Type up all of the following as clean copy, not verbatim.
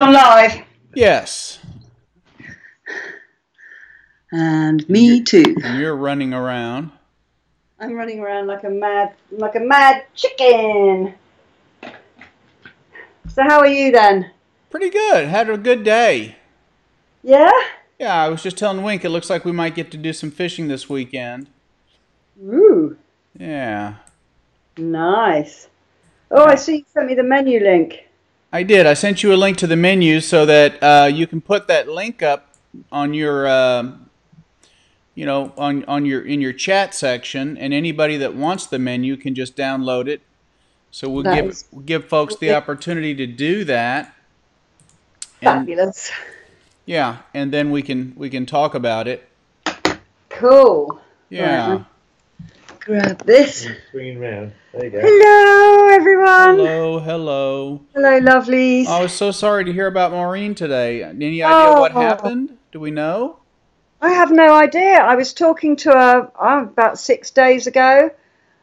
On live. Yes. And me too. And you're running around. I'm running around like a mad chicken. So how are you then? Pretty good. Had a good day. Yeah? Yeah, I was just telling Wink it looks like we might get to do some fishing this weekend. Ooh, Yeah. nice. Oh, I Yeah. see you sent me the menu link. I did. I sent you a link to the menu so that you can put that link up on your on your in your chat section, and anybody that wants the menu can just download it. So we'll That give is give folks the opportunity to do that. And fabulous. yeah, and then we can talk about it. Cool. Right, Yeah. grab this. Swinging round. There you go. Hello, everyone. Hello, hello. Hello, lovelies. I was so sorry to hear about Maureen today. Any idea what Oh, happened? Do we know? I have no idea. I was talking to her about 6 days ago.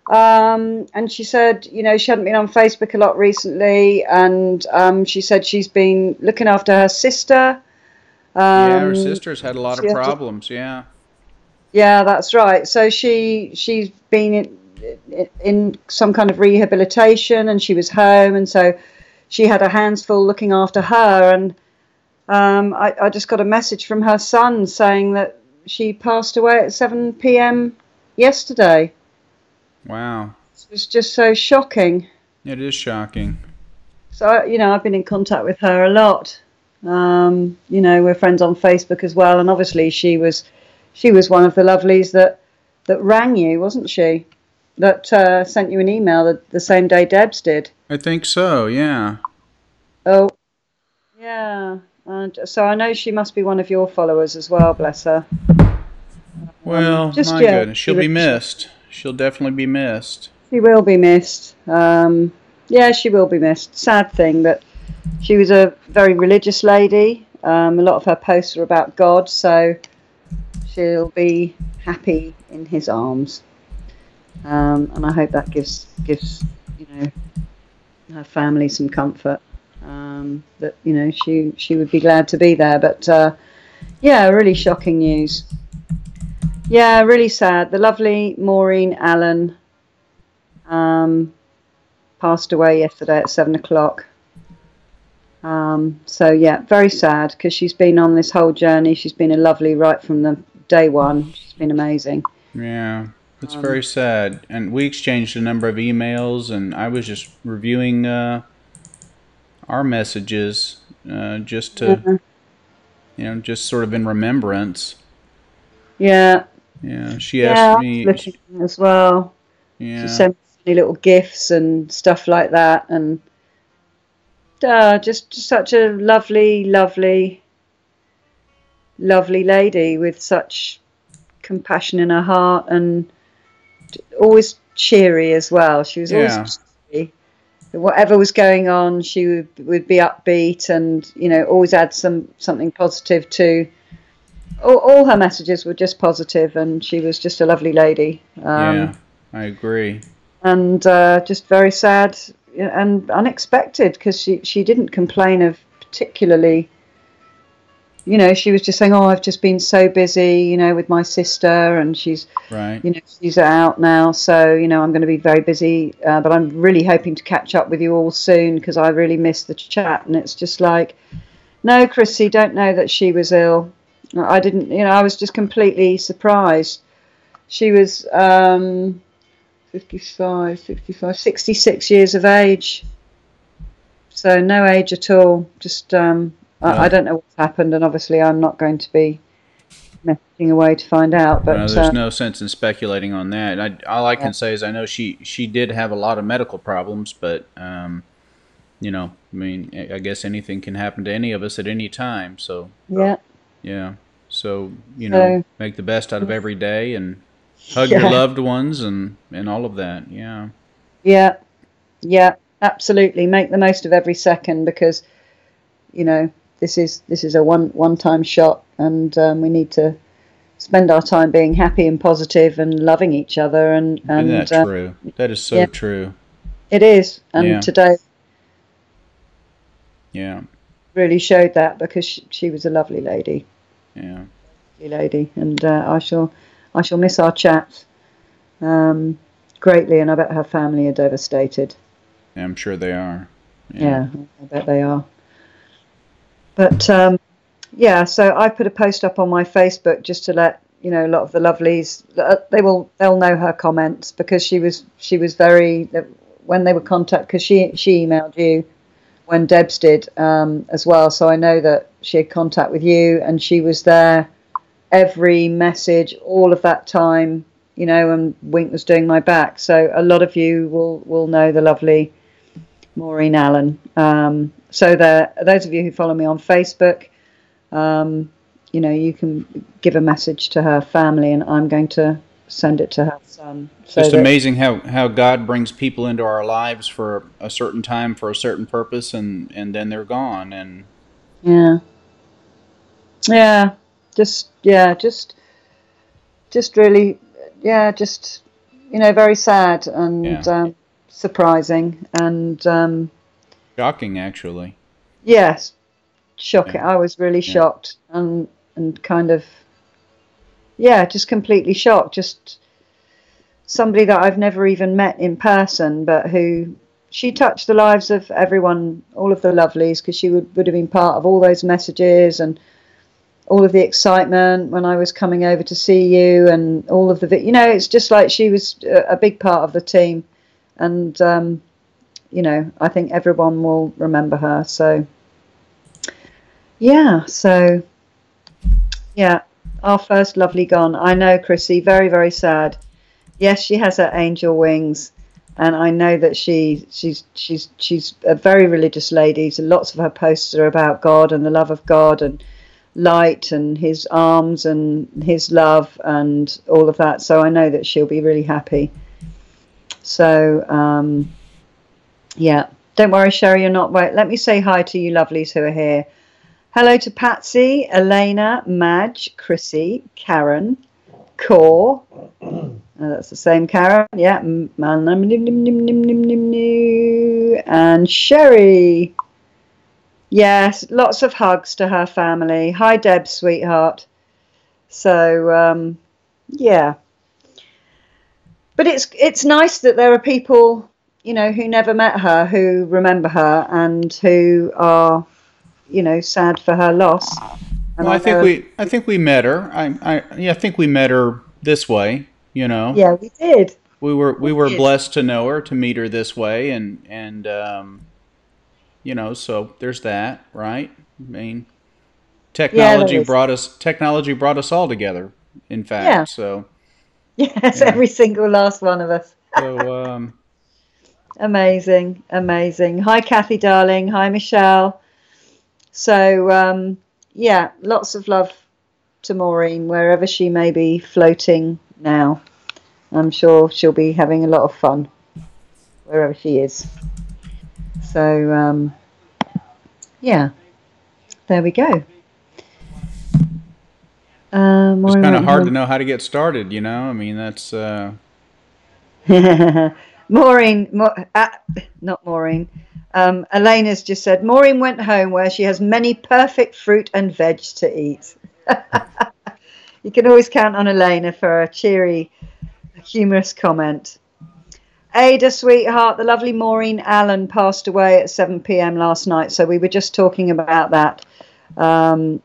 And she said, she hadn't been on Facebook a lot recently, and she said she's been looking after her sister. Yeah, her Um, sister's had a lot she of had to, problems. Yeah. yeah, that's right. So she's been in some kind of rehabilitation, and she was home, and so she had her hands full looking after her. And I just got a message from her son saying that she passed away at 7 p.m. yesterday. Wow. It was just so shocking. It is shocking. So, I've been in contact with her a lot. We're friends on Facebook as well, and obviously she was one of the lovelies that rang you, wasn't she? That sent you an email the same day Debs did. I think so. Yeah. Oh, yeah. And so I know she must be one of your followers as well, bless her. Well, Just my yeah, goodness, she'll be missed. She'll definitely be missed. she will be missed. Yeah, she will be missed. Sad thing, but she was a very religious lady. A lot of her posts are about God, so she'll be happy in his arms. And I hope that gives her family some comfort. That she would be glad to be there. But yeah, really shocking news. Yeah, really sad. The lovely Maureen Allen um, passed away yesterday at 7 o'clock. So yeah, very sad because she's been on this whole journey. She's been a lovely right from the day one. She's been amazing. Yeah. It's Um, very sad. And we exchanged a number of emails, and I was just reviewing our messages just to, yeah, just sort of in remembrance. yeah, Yeah. She asked yeah. I was me, looking as well. She yeah. sent me little gifts and stuff like that, and just such a lovely, lovely, lovely lady with such compassion in her heart, and always cheery as well. She was always Yeah. cheery. Whatever was going on, she would be upbeat, and always add something positive to. All her messages were just positive, and she was just a lovely lady. Yeah. I agree. And just very sad and unexpected because she didn't complain of particularly. She was just saying, "Oh, I've just been so busy, with my sister, and Right. she's out now, so I'm going to be very busy. But I'm really hoping to catch up with you all soon because I really missed the chat." And it's just like, no, Chrissy, don't know that she was ill. I didn't, I was just completely surprised. She was 55, 65, 66 years of age. So no age at all. Just I Well, don't know what's happened, and obviously I'm not going to be messaging away to find out. well, But there's no sense in speculating on that. All I yeah, can say is I know she did have a lot of medical problems, but I mean, I guess anything can happen to any of us at any time. So yeah. yeah, so So make the best out of every day and hug your yeah, loved ones and all of that. Yeah, yeah, yeah. Absolutely, make the most of every second because you know this is a one time shot, and we need to spend our time being happy and positive and loving each other. And isn't that and true? That is so yeah, true. it is. And Yeah, today yeah. really showed that, because she was a lovely lady. Yeah. Lovely lady, and I shall miss our chats greatly, and I bet her family are devastated. Yeah, I'm sure they are. Yeah, I bet they are. But yeah, so I put a post up on my Facebook just to let a lot of the lovelies, they'll know her comments, because she was very, when they were contact, because she emailed you when Debs did as well, so I know that she had contact with you, and she was there every message all of that time, and Wink was doing my back. So a lot of you will know the lovely Maureen Allen. So those of you who follow me on Facebook, you can give a message to her family, and I'm going to send it to her son. Just amazing how God brings people into our lives for a certain time, for a certain purpose, and then they're gone. And just really, just very sad and surprising and shocking, actually. Yes, shocking. I was really shocked and kind of just completely shocked. Just somebody that I've never even met in person, but who she touched the lives of everyone, all of the lovelies, because she would have been part of all those messages and all of the excitement when I was coming over to see you, and all of the it's just like she was a big part of the team, and I think everyone will remember her. So our first lovely gone. I know, Chrissy, very, very sad. Yes, she has her angel wings, and I know that she's a very religious lady. So lots of her posts are about God and the love of God and light and his arms and his love and all of that. So I know that she'll be really happy. So don't worry, Sherry, you're not right. Let me say hi to you lovelies who are here. Hello to Patsy, Elena, Madge, Chrissy, Karen, Core. That's the same Karen. Yeah. And Sherry. Yes, lots of hugs to her family. Hi, Deb, sweetheart. So, But it's nice that there are people, who never met her, who remember her, and who are, sad for her loss. And well, I think we met her. I think we met her this way. Yeah, we did. We were blessed to know her, to meet her this way, and so there's that, right? I mean, technology brought us all together. In fact, so yes, every single last one of us. So amazing. Hi, Kathy, darling. Hi, Michelle. So lots of love to Maureen wherever she may be floating now. I'm sure she'll be having a lot of fun wherever she is. So there we go. It's kind of hard to know how to get started, I mean, that's Maureen, not Maureen. Elena's just said Maureen went home where she has many perfect fruit and veg to eat. You can always count on Elena for a cheery, humorous comment. Ada, sweetheart, the lovely Maureen Allen passed away at 7 p.m. last night, so we were just talking about that, and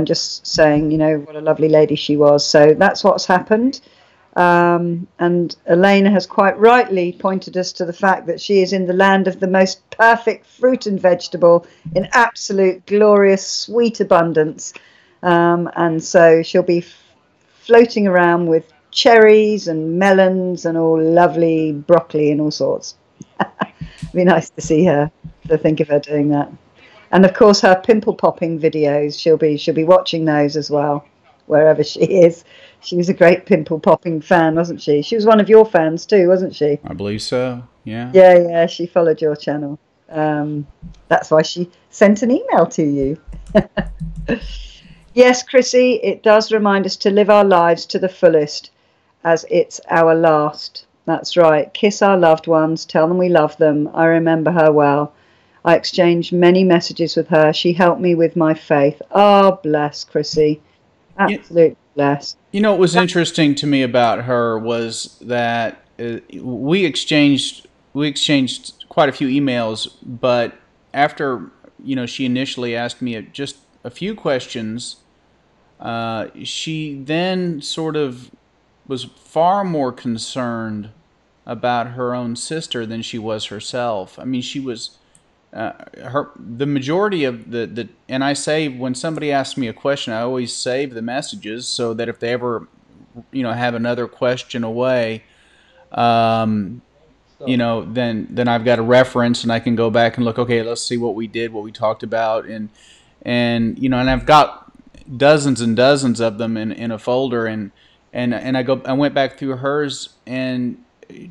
just saying, what a lovely lady she was. So that's what's happened. And Elena has quite rightly pointed us to the fact that she is in the land of the most perfect fruit and vegetable in absolute glorious sweet abundance, and so she'll be floating around with cherries and melons and all lovely broccoli and all sorts. It'd be nice to see her, to think of her doing that. And of course her pimple popping videos, she'll be watching those as well, wherever she is. She was a great pimple popping fan, wasn't she? She was one of your fans too, wasn't she? I believe so. Yeah. Yeah, she followed your channel. That's why she sent an email to you. Yes, Chrissy, it does remind us to live our lives to the fullest, as it's our last. That's right. Kiss our loved ones, tell them we love them. I remember her well. I exchanged many messages with her. She helped me with my faith. Oh, bless Chrissy. You, Absolutely bless. what was interesting to me about her was that we exchanged quite a few emails, but after she initially asked me just a few questions, she then sort of was far more concerned about her own sister than she was herself. I mean, she was the majority of the and I say, when somebody asks me a question, I always save the messages so that if they ever have another question away, um, then I've got a reference and I can go back and look. Okay, let's see what we did, what we talked about, and I've got dozens and dozens of them in a folder, and I went back through hers, and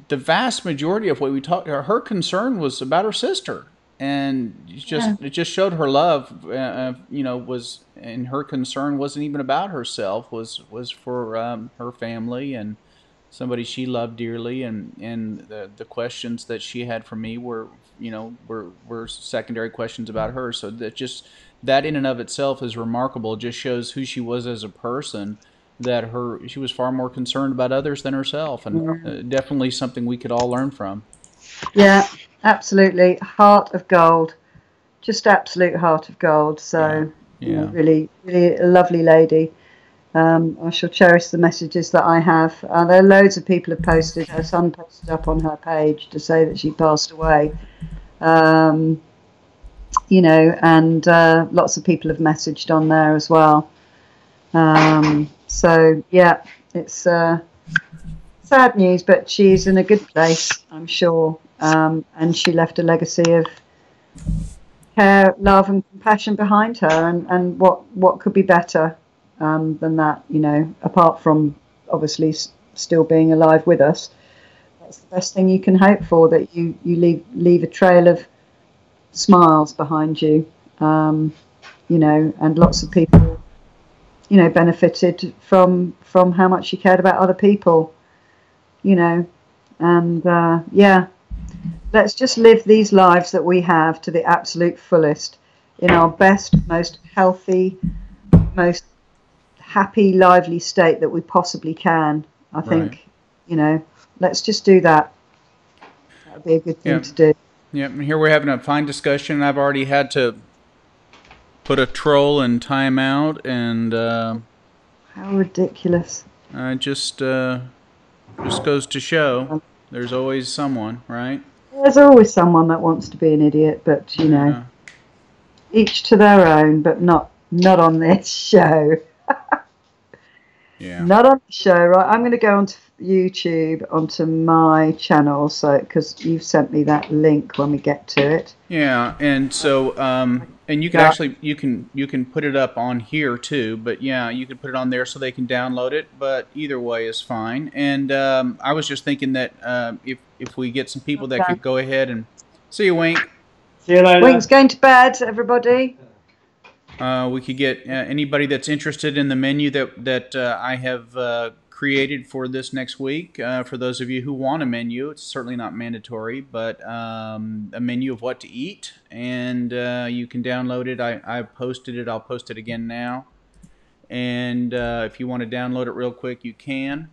the vast majority of what we talked, her concern was about her sister, and Yeah. it just showed her love. Was, and her concern wasn't even about herself, was for her family and somebody she loved dearly, and the questions that she had for me were secondary questions about her. So that in and of itself is remarkable. It just shows who she was as a person, that she was far more concerned about others than herself, and definitely something we could all learn from. Yeah, absolutely. Heart of gold. Just absolute heart of gold. So, Yeah. really, really a lovely lady. I shall cherish the messages that I have. There are loads of people have posted. Her son posted up on her page to say that she passed away. And lots of people have messaged on there as well. So yeah, it's sad news, but she's in a good place, I'm sure. And she left a legacy of care, love, and compassion behind her. And what could be better than that? Apart from obviously still being alive with us, that's the best thing you can hope for. That you leave a trail of smiles behind you. And lots of people, benefited from how much she cared about other people. And let's just live these lives that we have to the absolute fullest, in our best, most healthy, most happy, lively state that we possibly can. I think, let's just do that. That would be a good thing to do. Yeah, and here we're having a fine discussion. I've already had to put a troll in timeout, and how ridiculous! Just goes to show there's always someone, right? There's always someone that wants to be an idiot, but each to their own. But not on this show. Yeah. Not on the show, right? I'm going to go onto YouTube, onto my channel, so because you've sent me that link when we get to it. Yeah, and so and you can actually you can put it up on here too, but yeah, you can put it on there so they can download it. But either way is fine. And I was just thinking that if we get some people that could go ahead and see you, Wink. See you later. Wink's going to bed, everybody. We could get anybody that's interested in the menu that I have created for this next week. For those of you who want a menu, it's certainly not mandatory, but a menu of what to eat, and you can download it. I've posted it. I'll post it again now. And if you want to download it real quick, you can.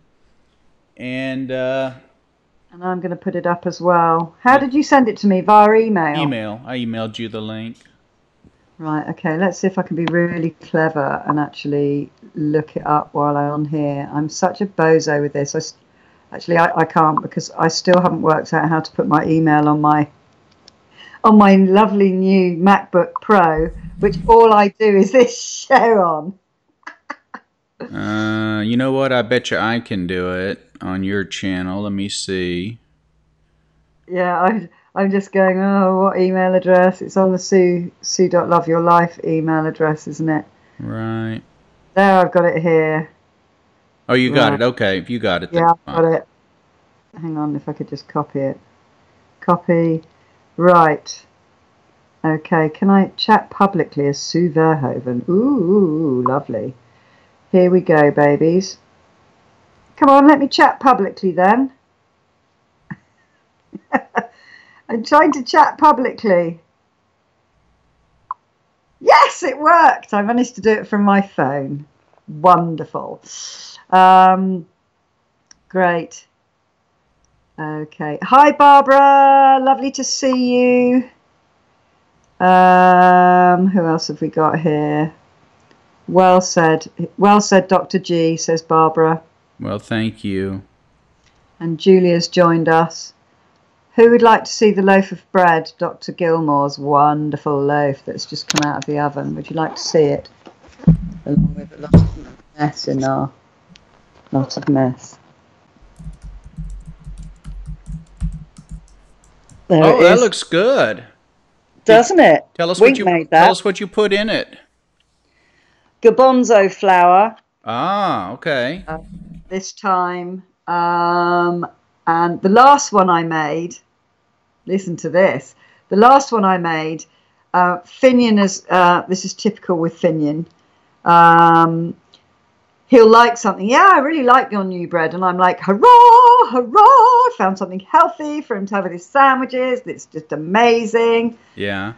And I'm going to put it up as well. How did you send it to me? Via email? Email. I emailed you the link. Right, okay, let's see if I can be really clever and actually look it up while I'm on here. I'm such a bozo with this. I can't, because I still haven't worked out how to put my email on my lovely new MacBook Pro, which all I do is this share on. You know what? I bet you I can do it on your channel. Let me see. Yeah, I'm just going, oh, what email address? It's on the Sue.loveyourlife email address, isn't it? Right. There, I've got it here. Oh, you got it. Okay, if you got it. Yeah, I've got it. Hang on, if I could just copy it. Copy. Right. Okay, can I chat publicly as Sue Verhoeven? Ooh, lovely. Here we go, babies. Come on, let me chat publicly then. I'm trying to chat publicly. Yes, it worked. I managed to do it from my phone. Wonderful. Um, Great. Okay. Hi, Barbara. Lovely to see you. Who else have we got here? Well said. Well said, Dr. G, says Barbara. Well, thank you. And Julia's joined us. Who would like to see the loaf of bread, Dr. Gilmore's wonderful loaf that's just come out of the oven? Would you like to see it? Along with a lot of mess in our lot of mess. There Oh, it that is. looks good. Doesn't it? Tell us Wink made that. tell us what you put in it. Garbanzo flour. Ah, okay. This time. And the last one I made, listen to this. The last one I made, Finian is, this is typical with Finian. He'll like something. Yeah, I really like your new bread. And I'm like, hurrah, hurrah. I found something healthy for him to have with his sandwiches. It's just amazing. Yeah.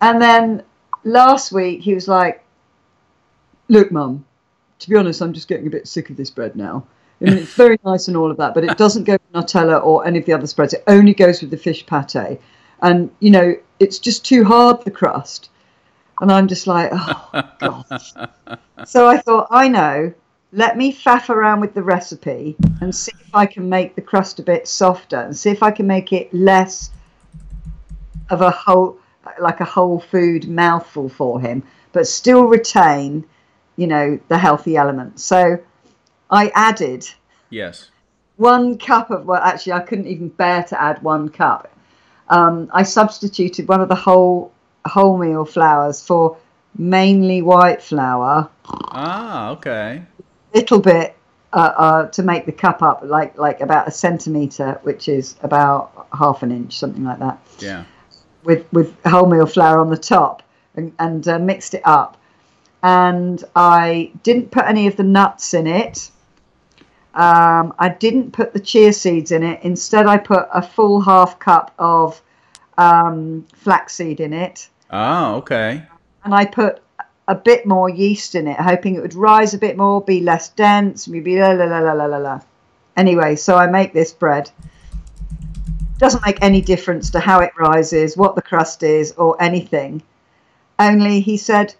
And then last week he was like, look, Mum, to be honest, I'm just getting a bit sick of this bread now. I mean, it's very nice and all of that, but it doesn't go with Nutella or any of the other spreads. It only goes with the fish pate. And, you know, it's just too hard, the crust. And I'm just like, oh, gosh. So I thought, I know, let me faff around with the recipe and see if I can make the crust a bit softer and see if I can make it less of a whole food mouthful for him, but still retain, you know, the healthy elements. So I added Yes. 1 cup of, well, actually, I couldn't even bear to add 1 cup. I substituted one of the wholemeal flours for mainly white flour. Ah, okay. Little bit to make the cup up, like about 1 centimetre, which is about ½ an inch, something like that. Yeah. With wholemeal flour on the top, and mixed it up. And I didn't put any of the nuts in it. I didn't put the chia seeds in it. Instead, I put a full ½ cup of flaxseed in it. Oh, okay. And I put a bit more yeast in it, hoping it would rise a bit more, be less dense, maybe la la la la la la la. Anyway, so I make this bread. Doesn't make any difference to how it rises, what the crust is, or anything. Only he said,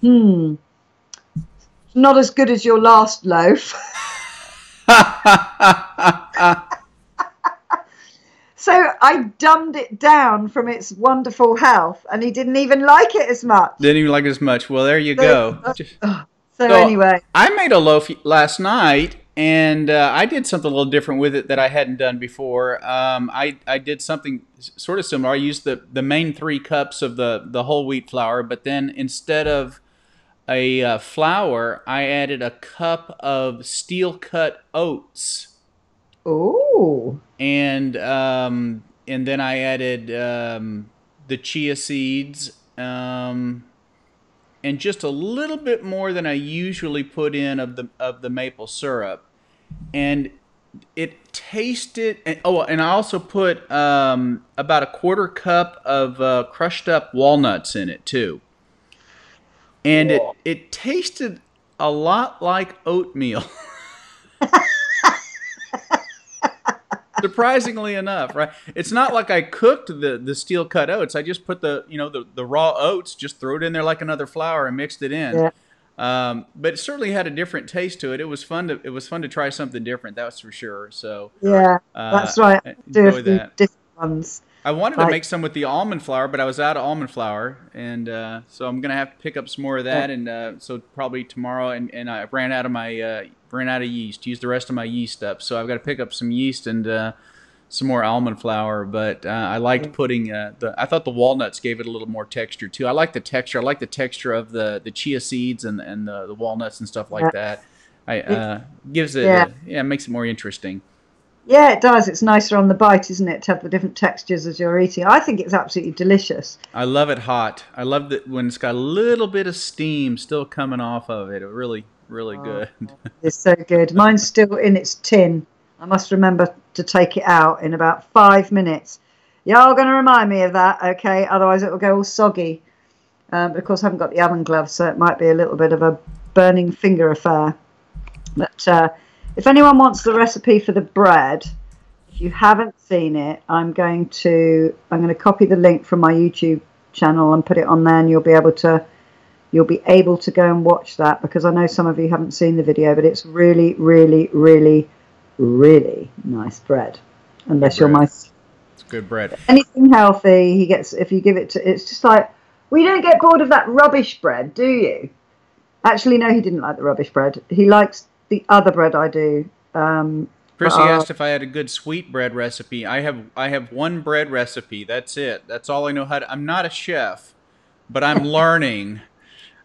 not as good as your last loaf. So I dumbed it down from its wonderful health, and he didn't even like it as much. Didn't even like it as much. Well, there you go. So anyway. I made a loaf last night, and I did something a little different with it that I hadn't done before. I did something sort of similar. I used the main 3 cups of the whole wheat flour, but then instead of a flour, I added a cup of steel cut oats. Oh. And then I added the chia seeds and just a little bit more than I usually put in of the maple syrup, and it tasted. And I also put about a $1/4 cup of crushed up walnuts in it too, and it tasted a lot like oatmeal. Surprisingly enough, right? It's not like I cooked the steel cut oats. I just put the raw oats, just threw it in there like another flour and mixed it in. Yeah. But it certainly had a different taste to it. It was fun to try something different. That's for sure. So yeah, that's right. I Do a enjoy few that. different ones. I wanted to make some with the almond flour, but I was out of almond flour, and so I'm gonna have to pick up some more of that. And so probably tomorrow. And I ran out of yeast. Used the rest of my yeast up, so I've got to pick up some yeast and some more almond flour. But I liked putting I thought the walnuts gave it a little more texture too. I like the texture. I like the texture of the chia seeds and the walnuts and stuff like that. Gives it makes it more interesting. Yeah, it does. It's nicer on the bite, isn't it, to have the different textures as you're eating. I think it's absolutely delicious. I love it hot. I love that when it's got a little bit of steam still coming off of it. It really, really good. It's so good. Mine's still in its tin. I must remember to take it out in about 5 minutes. Y'all going to remind me of that, okay? Otherwise it will go all soggy. But of course, I haven't got the oven gloves, so it might be a little bit of a burning finger affair. But if anyone wants the recipe for the bread, if you haven't seen it, I'm going to copy the link from my YouTube channel and put it on there, and you'll be able to go and watch that, because I know some of you haven't seen the video, but it's really, really, really, really nice bread. Unless you're my... It's good bread. Anything healthy, he gets, if you give it to... It's just like, we don't get bored of that rubbish bread, do you? Actually, no, he didn't like the rubbish bread. He likes the other bread I do. Chrissy asked if I had a good sweet bread recipe. I have one bread recipe. That's it. That's all I know how to... I'm not a chef, but I'm learning.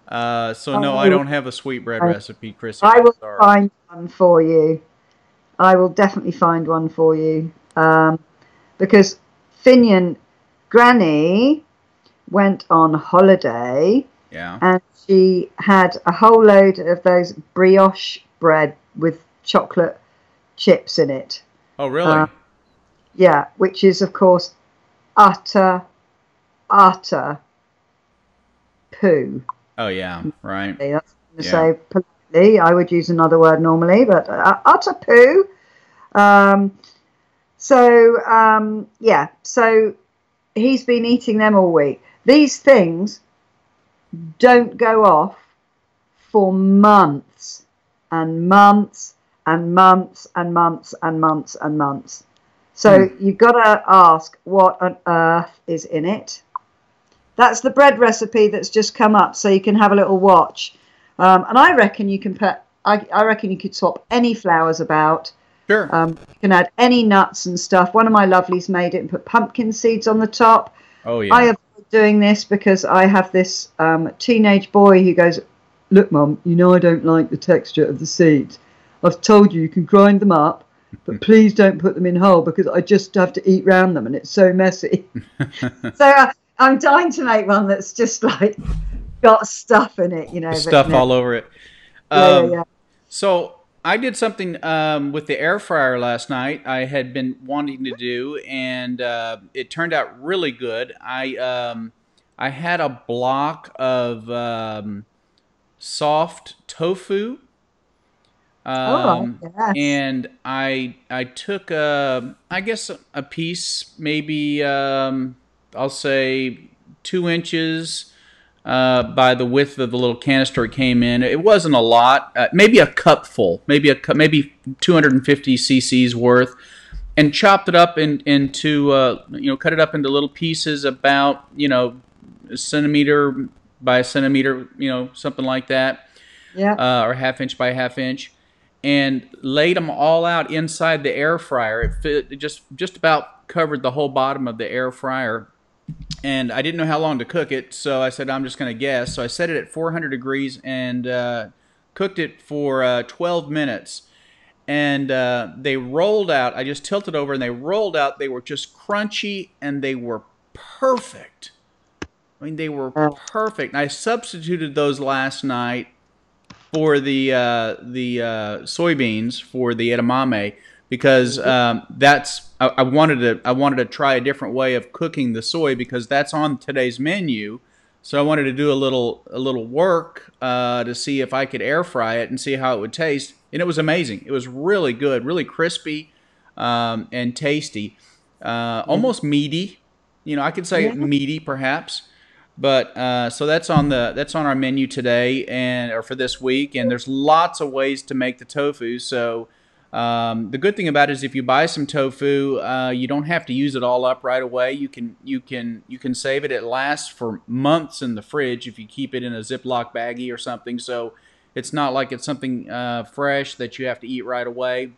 So no, I don't have a sweet bread recipe, Chrissy. I will find one for you. I will definitely find one for you. Because Finian, Granny, went on holiday. Yeah. And she had a whole load of those brioche bread with chocolate chips in it. Oh, really? Yeah, which is, of course, utter poo. Oh, yeah, right. That's to say politely. I would use another word normally, but utter poo. So he's been eating them all week. These things don't go off for months and months and months and months and months and months. So you've got to ask, what on earth is in it? That's the bread recipe that's just come up, so you can have a little watch. And I reckon you can put... I reckon you could swap any flours about. Sure. You can add any nuts and stuff. One of my lovelies made it and put pumpkin seeds on the top. Oh, yeah. I avoid doing this because I have this teenage boy who goes, "Look, Mum, you know I don't like the texture of the seeds. I've told you can grind them up, but please don't put them in whole because I just have to eat round them and it's so messy." So I'm dying to make one that's just like got stuff in it, you know. Stuff all over it. Yeah. So I did something with the air fryer last night I had been wanting to do, and it turned out really good. I had a block of soft tofu. Yes. And I took I guess a piece, maybe I'll say 2 inches by the width of the little canister it came in. It wasn't a lot, maybe a cup full, maybe 250 cc's worth, and chopped it up into cut it up into little pieces about a centimeter by a centimeter, something like that. Yeah. Or half-inch by half-inch, and laid them all out inside the air fryer. It just about covered the whole bottom of the air fryer. And I didn't know how long to cook it, so I said, I'm just going to guess. So I set it at 400 degrees and cooked it for 12 minutes. And they rolled out. I just tilted over, and they rolled out. They were just crunchy, and they were perfect. I mean, they were perfect. And I substituted those last night for the soybeans for the edamame, because I wanted to try a different way of cooking the soy, because that's on today's menu. So I wanted to do a little work to see if I could air fry it and see how it would taste, and it was amazing. It was really good, really crispy and tasty, almost meaty. I could say meaty perhaps. But so that's on our menu today or for this week, and there's lots of ways to make the tofu. So the good thing about it is if you buy some tofu, you don't have to use it all up right away. You can save it. It lasts for months in the fridge if you keep it in a Ziploc baggie or something. So it's not like it's something fresh that you have to eat right away.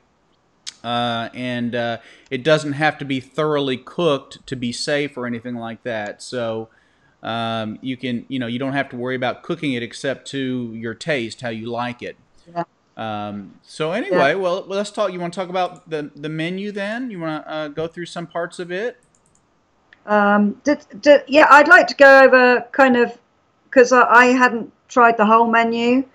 And it doesn't have to be thoroughly cooked to be safe or anything like that. So you don't have to worry about cooking it except to your taste, how you like it. Yeah. So anyway, well, let's talk. You want to talk about the menu then? You want to go through some parts of it? Yeah, I'd like to go over kind of, because I hadn't tried the whole menu,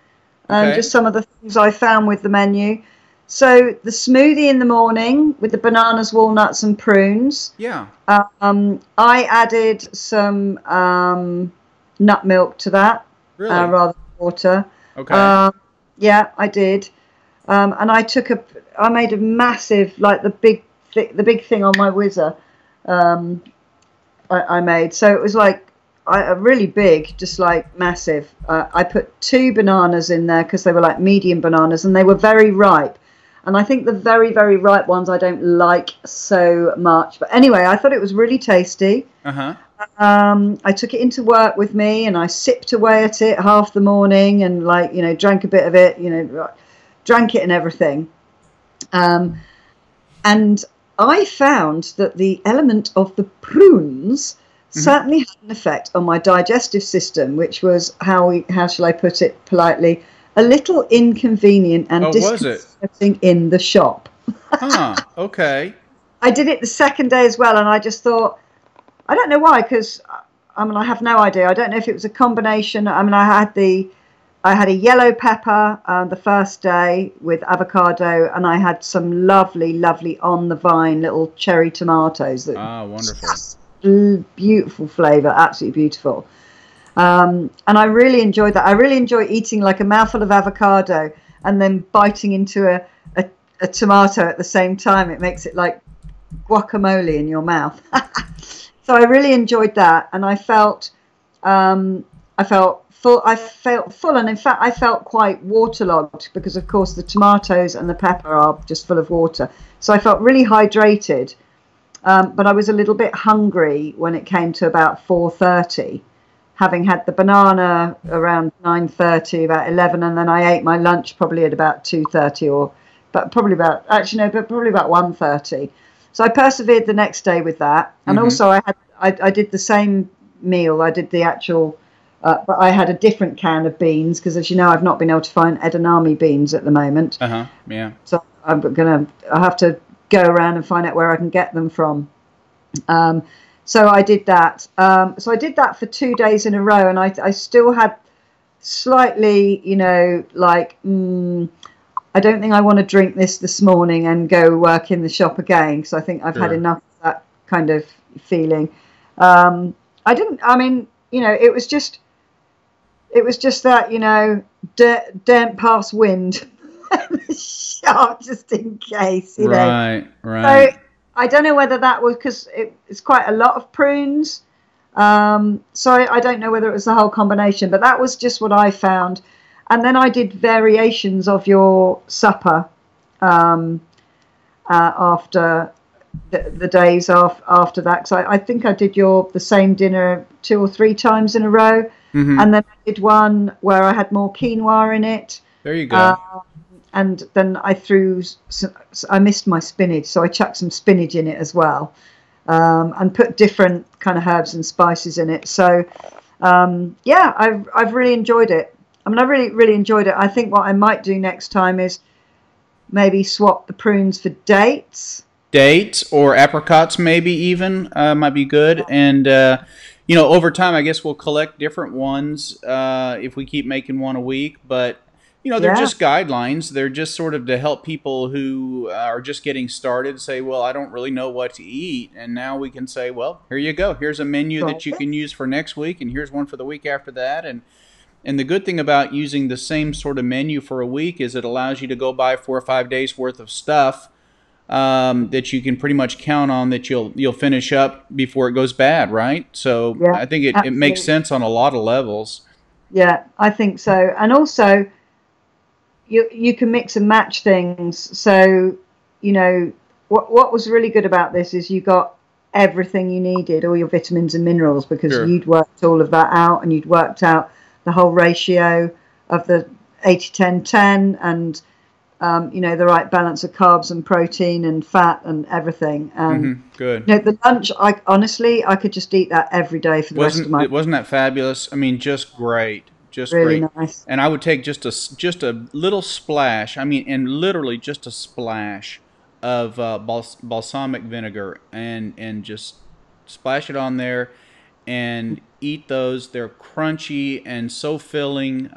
Okay. just some of the things I found with the menu. So the smoothie in the morning with the bananas, walnuts, and prunes. Yeah. I added some nut milk to that, Really? rather than water. Okay. Yeah, I did. And I made a massive, like the big thing on my whizzer. Um, I made. So it was like a really big, just like massive. I put 2 bananas in there because they were like medium bananas and they were very ripe. And I think the very, very ripe ones I don't like so much. But anyway, I thought it was really tasty. Uh-huh. I took it into work with me and I sipped away at it half the morning and like, drank a bit of it, drank it and everything. Um, and I found that the element of the prunes Hmm. certainly had an effect on my digestive system, which was how shall I put it politely, a little inconvenient and Oh, was it? disconcerting in the shop. Huh. Okay. I did it the second day as well, and I just thought, I don't know why, because I have no idea. I don't know if it was a combination. I had a yellow pepper the first day with avocado, and I had some lovely, lovely on the vine little cherry tomatoes that Ah, wonderful. just beautiful flavour, absolutely beautiful. And I really enjoyed that. I really enjoy eating like a mouthful of avocado and then biting into a tomato at the same time. It makes it like guacamole in your mouth. So I really enjoyed that, and um, I felt full. I felt full, and in fact, I felt quite waterlogged because, of course, the tomatoes and the pepper are just full of water. So I felt really hydrated, but I was a little bit hungry when it came to about 4:30, having had the banana around 9:30, about 11, and then I ate my lunch probably at about 2:30, but probably about actually no, but probably about 1:30. So I persevered the next day with that, and Mm-hmm. also I did the same meal. I did the actual, but I had a different can of beans because, as you know, I've not been able to find edamame beans at the moment. Uh-huh. Yeah. So I have to go around and find out where I can get them from. So I did that. So I did that for 2 days in a row, and I still had slightly, like. I don't think I want to drink this morning and go work in the shop again because I think I've had Sure. enough of that kind of feeling. I didn't. I mean, it was just that don't pass wind the shop just in case. Right. So Right. I don't know whether that was because it's quite a lot of prunes. So I don't know whether it was the whole combination, but that was just what I found. And then I did variations of your supper um, after the days after that. So I think I did the same dinner 2 or 3 times in a row, Mm-hmm. and then I did one where I had more quinoa in it, There you uh, go. and then I missed my spinach, so I chucked some spinach in it as well, and put different kind of herbs and spices in it. So yeah, I've really enjoyed it. I mean, I really, really enjoyed it. I think what I might do next time is maybe swap the prunes for dates. Dates or apricots, maybe even might be good. And over time, I guess we'll collect different ones if we keep making one a week. But they're Yeah, just guidelines. They're just sort of to help people who are just getting started say, well, I don't really know what to eat. And now we can say, well, here you go. Here's a menu try that you it. can use for next week, and here's one for the week after that. And the good thing about using the same sort of menu for a week is it allows you to go buy 4 or 5 days worth of stuff that you can pretty much count on that you'll finish up before it goes bad, right? So Yeah, I think it makes absolutely. sense on a lot of levels. Yeah, I think so. And also, you can mix and match things. So, what was really good about this is you got everything you needed, all your vitamins and minerals, because Sure. you'd worked all of that out and you'd worked out the whole ratio of the 80-10-10 and the right balance of carbs and protein and fat and everything. And Good. the lunch, I honestly I could just eat that every day for the rest of Wasn't my it wasn't that fabulous? I mean, just great, just really great. nice. And I would take just a little splash. I mean, and literally just a splash of balsamic vinegar, and just splash it on there, and eat those. They're crunchy and so filling.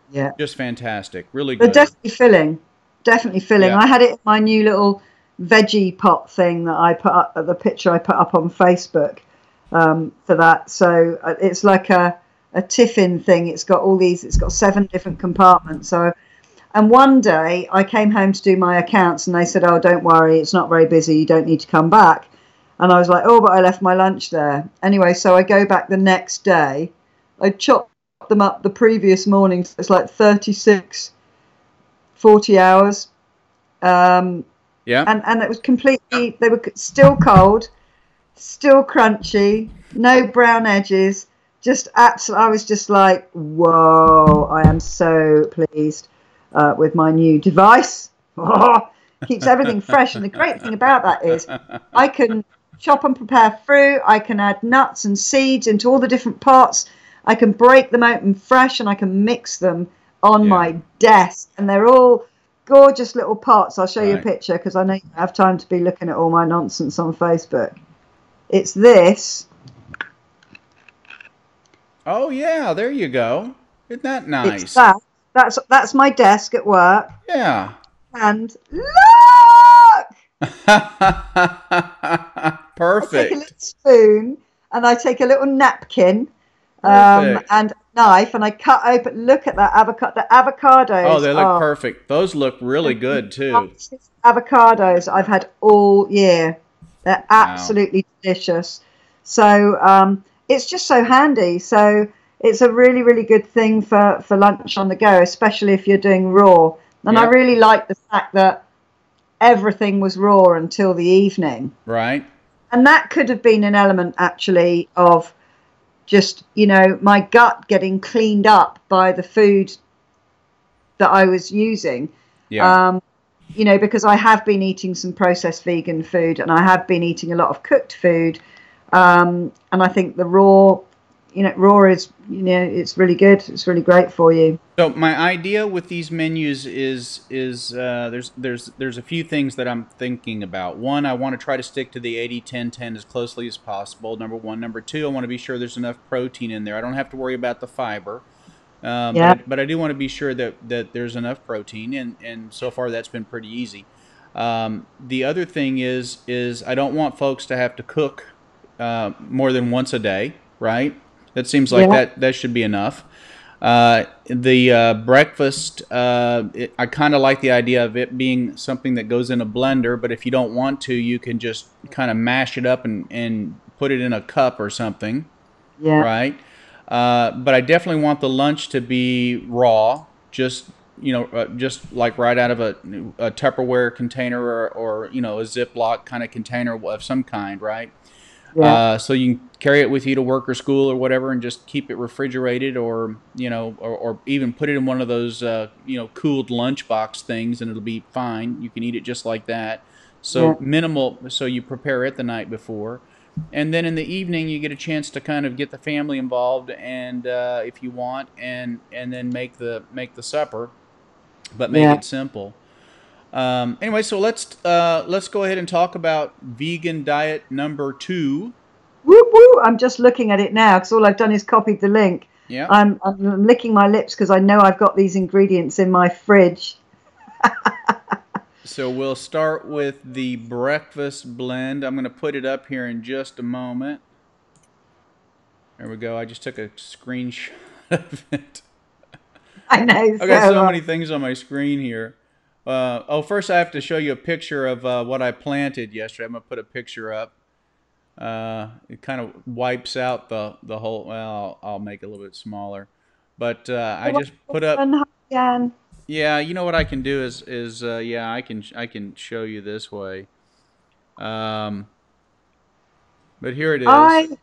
Yeah. Just fantastic. Really They're good. definitely filling. Definitely filling. Yeah. I had it in my new little veggie pot thing that I put up, the picture I put up on Facebook. for that. So it's like a tiffin thing. It's got 7 different compartments. So, and one day I came home to do my accounts and they said, oh, don't worry, it's not very busy. You don't need to come back. And I was like, oh, but I left my lunch there. Anyway, so I go back the next day. I chopped them up the previous morning. So it's like 36, 40 hours. Yeah. And it was completely, they were still cold, still crunchy, no brown edges. Just absolutely, I was just like, whoa, I am so pleased with my new device. Keeps everything fresh. And the great thing about that is I can chop and prepare fruit. I can add nuts and seeds into all the different pots. I can break them open fresh and I can mix them on my desk. And they're all gorgeous little pots. I'll show you a picture because I know you don't have time to be looking at all my nonsense on Facebook. It's this. Oh yeah, there you go. Isn't that nice? It's that. That's my desk at work. Yeah. And look! Perfect. I take a little spoon and I take a little napkin and a knife and I cut open. Look at that avocado. The avocados. Oh, they look perfect. Those look really good too. Avocados I've had all year. They're absolutely delicious. So it's just so handy. So it's a really, really good thing for lunch on the go, especially if you're doing raw. And I really like the fact that everything was raw until the evening. Right. And that could have been an element, actually, of just, my gut getting cleaned up by the food that I was using. Yeah. Because I have been eating some processed vegan food and I have been eating a lot of cooked food. And I think the raw is, it's really good. It's really great for you. So my idea with these menus is there's a few things that I'm thinking about. One, I want to try to stick to the 80-10-10 as closely as possible. Number one. Number two, I want to be sure there's enough protein in there. I don't have to worry about the fiber. But I do want to be sure that there's enough protein, and so far that's been pretty easy. The other thing is I don't want folks to have to cook more than once a day, right? That seems like that should be enough. The breakfast, I kind of like the idea of it being something that goes in a blender, but if you don't want to, you can just kind of mash it up and put it in a cup or something, right? But I definitely want the lunch to be raw, just like right out of a Tupperware container or a Ziploc kind of container of some kind, right? So you can carry it with you to work or school or whatever, and just keep it refrigerated, or even put it in one of those cooled lunchbox things, and it'll be fine. You can eat it just like that. So minimal. So you prepare it the night before, and then in the evening you get a chance to kind of get the family involved, and if you want, and then make the supper, but make it simple. Anyway, so let's go ahead and talk about vegan diet number 2. Woo woo! I'm just looking at it now because all I've done is copied the link. Yeah. I'm licking my lips because I know I've got these ingredients in my fridge. So we'll start with the breakfast blend. I'm going to put it up here in just a moment. There we go. I just took a screenshot of it. I know. I've got so many things on my screen here. First I have to show you a picture of what I planted yesterday. I'm going to put a picture up. It kind of wipes out the whole, well, I'll make it a little bit smaller. But I just put up... Yeah, you know what I can do is I can show you this way. But here it is.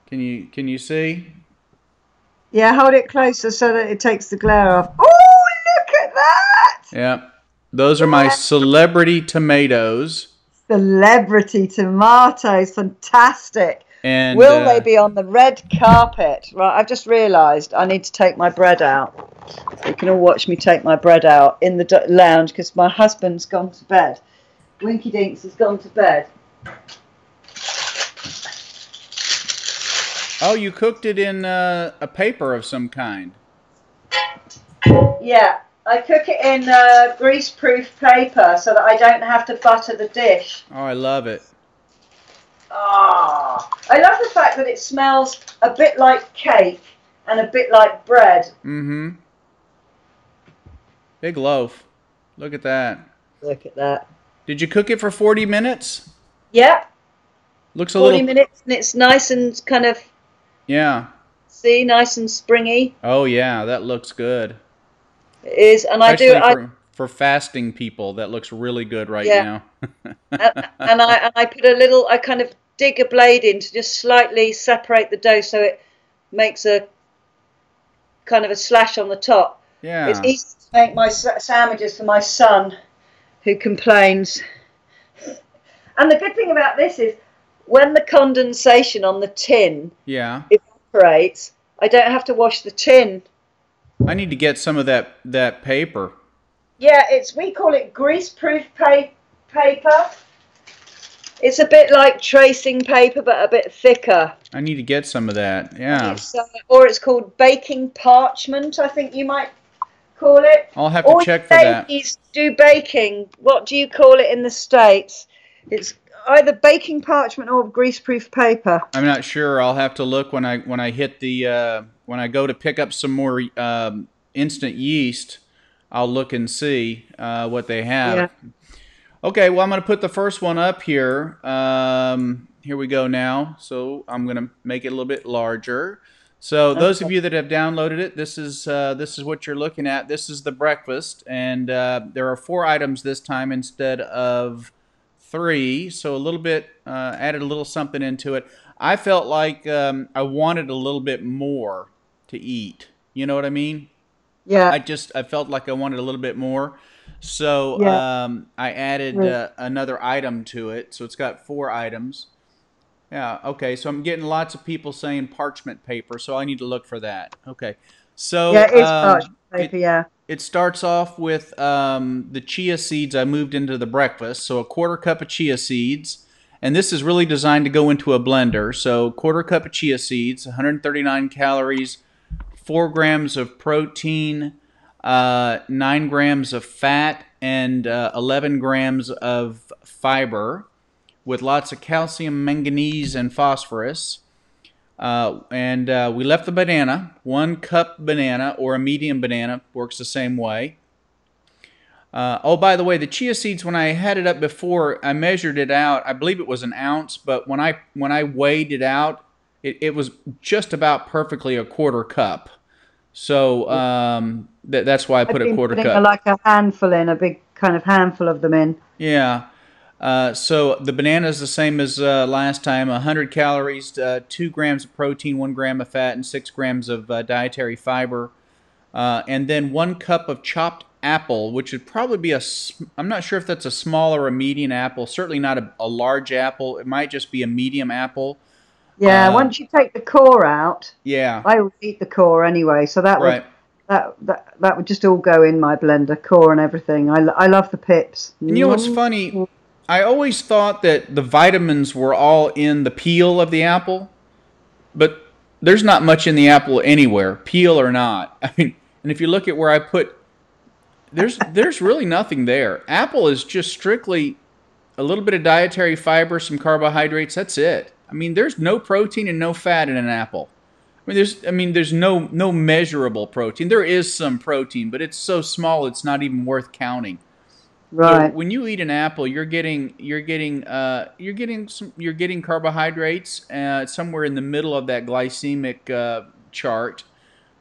Can you see? Yeah, hold it closer so that it takes the glare off. Oh, look at that! Yeah, those are my celebrity tomatoes. Celebrity tomatoes, fantastic. And will they be on the red carpet? Right, I've just realised I need to take my bread out. You can all watch me take my bread out in the lounge because my husband's gone to bed. Winky Dinks has gone to bed. Oh, you cooked it in a paper of some kind. Yeah, I cook it in grease-proof paper so that I don't have to butter the dish. Oh, I love it. Ah, I love the fact that it smells a bit like cake and a bit like bread. Mm-hmm. Big loaf. Look at that. Look at that. Did you cook it for 40 minutes? Yep, Looks a 40 little, minutes and it's nice and kind of, yeah. see, nice and springy. Oh yeah, that looks good. It is, and Especially for fasting people, that looks really good right yeah, now. and I put a little, I kind of dig a blade in to just slightly separate the dough so it makes a kind of a slash on the top. It's Yeah. easy to make my sandwiches for my son who complains. And the good thing about this is when the condensation on the tin Yeah. evaporates, I don't have to wash the tin. I need to get some of that paper. Yeah, we call it grease-proof paper. It's a bit like tracing paper, but a bit thicker. I need to get some of that. And Yeah. or it's called baking parchment, I think you might call it. I'll have to All check for you that. ladies do baking. What do you call it in the States? It's either baking parchment or greaseproof paper. I'm not sure. I'll have to look when I hit the when I go to pick up some more instant yeast. I'll look and see what they have. Yeah. Okay, well, I'm going to put the first one up here. Here we go now. So I'm going to make it a little bit larger. So those of Okay. you that have downloaded it, this is what you're looking at. This is the breakfast, and there are 4 items this time instead of 3. So a little bit added a little something into it. I felt like I wanted a little bit more to eat. You know what I mean? Yeah. I felt like I wanted a little bit more. So Yeah. I added Yeah. another item to it. So it's got 4 items. Yeah, okay. So I'm getting lots of people saying parchment paper, so I need to look for that. Okay. Yeah, So it is parchment paper, yeah. it starts off with the chia seeds I moved into the breakfast. So a quarter cup of chia seeds. And this is really designed to go into a blender. So quarter cup of chia seeds, 139 calories, 4 grams of protein, 9 grams of fat, and 11 grams of fiber with lots of calcium, manganese, and phosphorus. And we left the banana. 1 cup banana or a medium banana works the same way. Oh, by the way, the chia seeds, when I had it up before, I measured it out. I believe it was an ounce, but when I weighed it out, it was just about perfectly a quarter cup. So that's why I I've put a been quarter putting cup. like a handful in, a big kind of handful of them in. Yeah. So the banana is the same as last time. 100 calories, 2 grams of protein, 1 gram of fat, and 6 grams of dietary fiber. And then 1 cup of chopped apple, which would probably be I'm not sure if that's a small or a medium apple. Certainly not a large apple. It might just be a medium apple. Yeah, once you take the core out, Yeah, I always eat the core anyway, so right. that would just all go in my blender, core and everything. I love the pips. And you know what's funny? I always thought that the vitamins were all in the peel of the apple, but there's not much in the apple anywhere, peel or not. I mean, and if you look at where I put, there's really nothing there. Apple is just strictly a little bit of dietary fiber, some carbohydrates. That's it. I mean, there's no protein and no fat in an apple. There's no measurable protein. There is some protein, but it's so small it's not even worth counting. So Right. when you eat an apple, you're getting carbohydrates somewhere in the middle of that glycemic chart,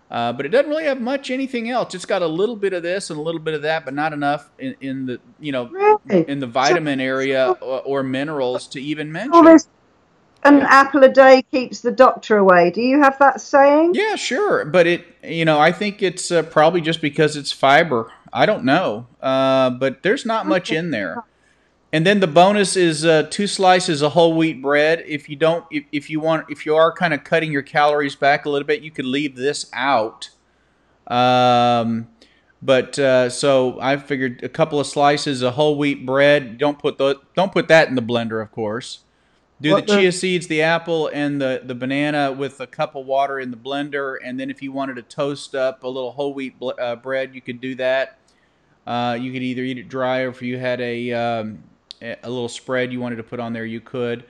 but it doesn't really have much anything else. It's got a little bit of this and a little bit of that, but not enough in the Really? in the So, vitamin area so or minerals to even all mention. this, an Yeah. apple a day keeps the doctor away. Do you have that saying? Yeah, sure, but I think it's probably just because it's fiber. I don't know, but there's not much Okay. in there. And then the bonus is 2 slices of whole wheat bread. If you don't, if you are kind of cutting your calories back a little bit, you could leave this out. Um, but so I figured a couple of slices of whole wheat bread. Don't put that in the blender, of course. Do the What the? chia seeds, the apple, and the banana with a cup of water in the blender. And then if you wanted to toast up a little whole wheat bread, you could do that. You could either eat it dry, or if you had a little spread you wanted to put on there, you could.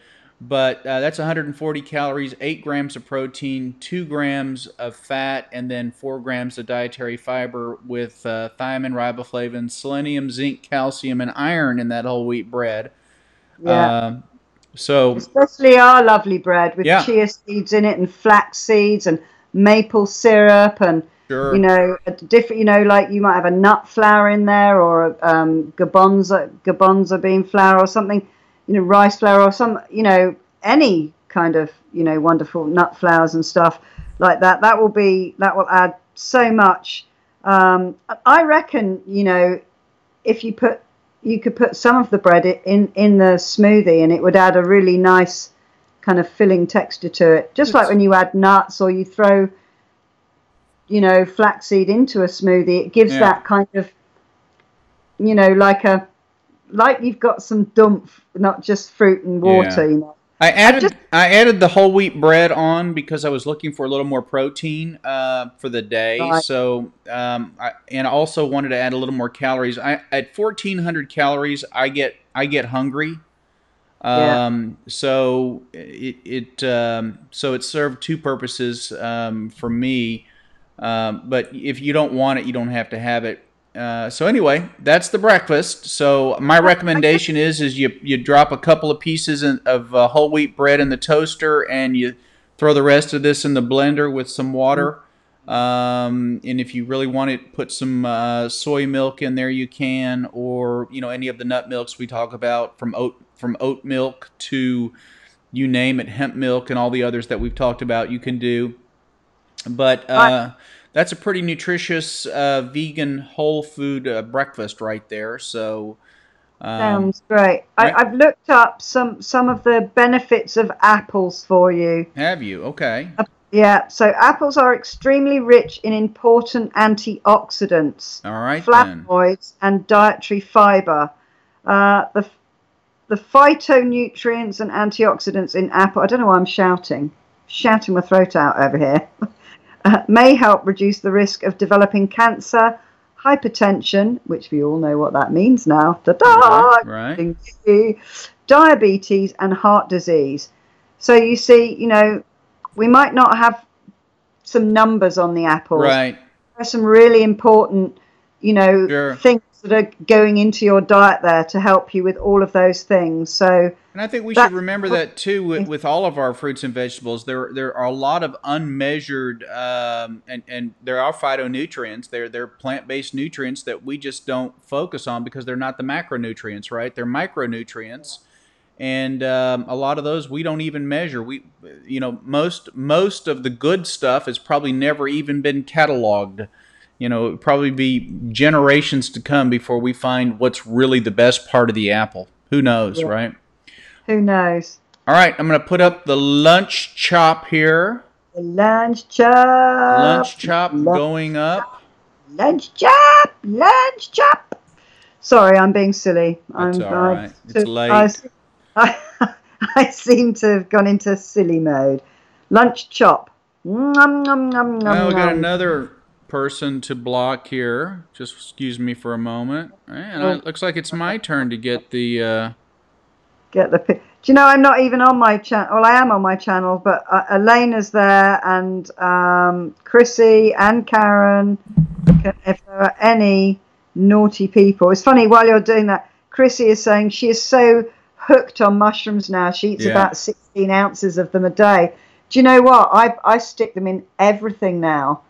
but that's 140 calories, 8 grams of protein, 2 grams of fat, and then 4 grams of dietary fiber with thiamine, riboflavin, selenium, zinc, calcium, and iron in that whole wheat bread. Yeah. Uh, so, Especially our lovely bread with yeah, chia seeds in it and flax seeds and maple syrup and sure. a different like you might have a nut flour in there or garbanzo bean flour or something, rice flour or some any kind of wonderful nut flours and stuff like that. That will add so much. I reckon if you could put some of the bread in the smoothie and it would add a really nice kind of filling texture to it. Just like It's when you add nuts or you throw, flaxseed into a smoothie, it gives yeah. that kind of, like you've got some dumph, not just fruit and Yeah. water. I I just, added the whole wheat bread on because I was looking for a little more protein for the day. right, So and I also wanted to add a little more calories. At 1,400 calories, I get hungry. yeah. So it served two purposes for me. But if you don't want it, you don't have to have it. So anyway, that's the breakfast. So my I just, recommendation is you drop a couple of pieces of whole wheat bread in the toaster, and you throw the rest of this in the blender with some water. And if you really want it, put some soy milk in there. You can, or any of the nut milks we talk about, from oat milk to you name it, hemp milk, and all the others that we've talked about. You can do. But I, that's a pretty nutritious vegan whole food breakfast right there. So, um, Sounds great. right, I've looked up some of the benefits of apples for you. have you? Okay. Yeah, so apples are extremely rich in important antioxidants, All right then. flavonoids, and dietary fiber. The phytonutrients and antioxidants in apple, I don't know why I'm shouting my throat out over here, may help reduce the risk of developing cancer, hypertension, which we all know what that means now, Right, ta-da, right, diabetes, and heart disease. So you see, we might not have some numbers on the apples. right. There are some really important, Sure. things that are going into your diet there to help you with all of those things. So And I think we should that's remember that too with all of our fruits and vegetables. There are a lot of unmeasured and there are phytonutrients. They're plant based nutrients that we just don't focus on because they're not the macronutrients, right? They're micronutrients, and a lot of those we don't even measure. Most of the good stuff has probably never even been cataloged. It'd probably be generations to come before we find what's really the best part of the apple. Who knows, yeah, right? who knows? All right, I'm going to put up the lunch chop here. The lunch chop, Lunch chop lunch going up. chop, lunch chop, lunch chop. Sorry, I'm being silly. That's all right. It's I, late. I, I seem to have gone into silly mode. Lunch chop. Nom, nom, nom, Well, nom, we got nom. another person to block here. Just excuse me for a moment. And Oh, it looks like it's my turn to get the. get the Do you know I'm not even on my channel? Well, I am on my channel, but Elena's there, and Chrissy and Karen. If there are any naughty people, it's funny while you're doing that. Chrissy is saying she is so hooked on mushrooms now. She eats Yeah. about 16 ounces of them a day. Do you know what? I stick them in everything now.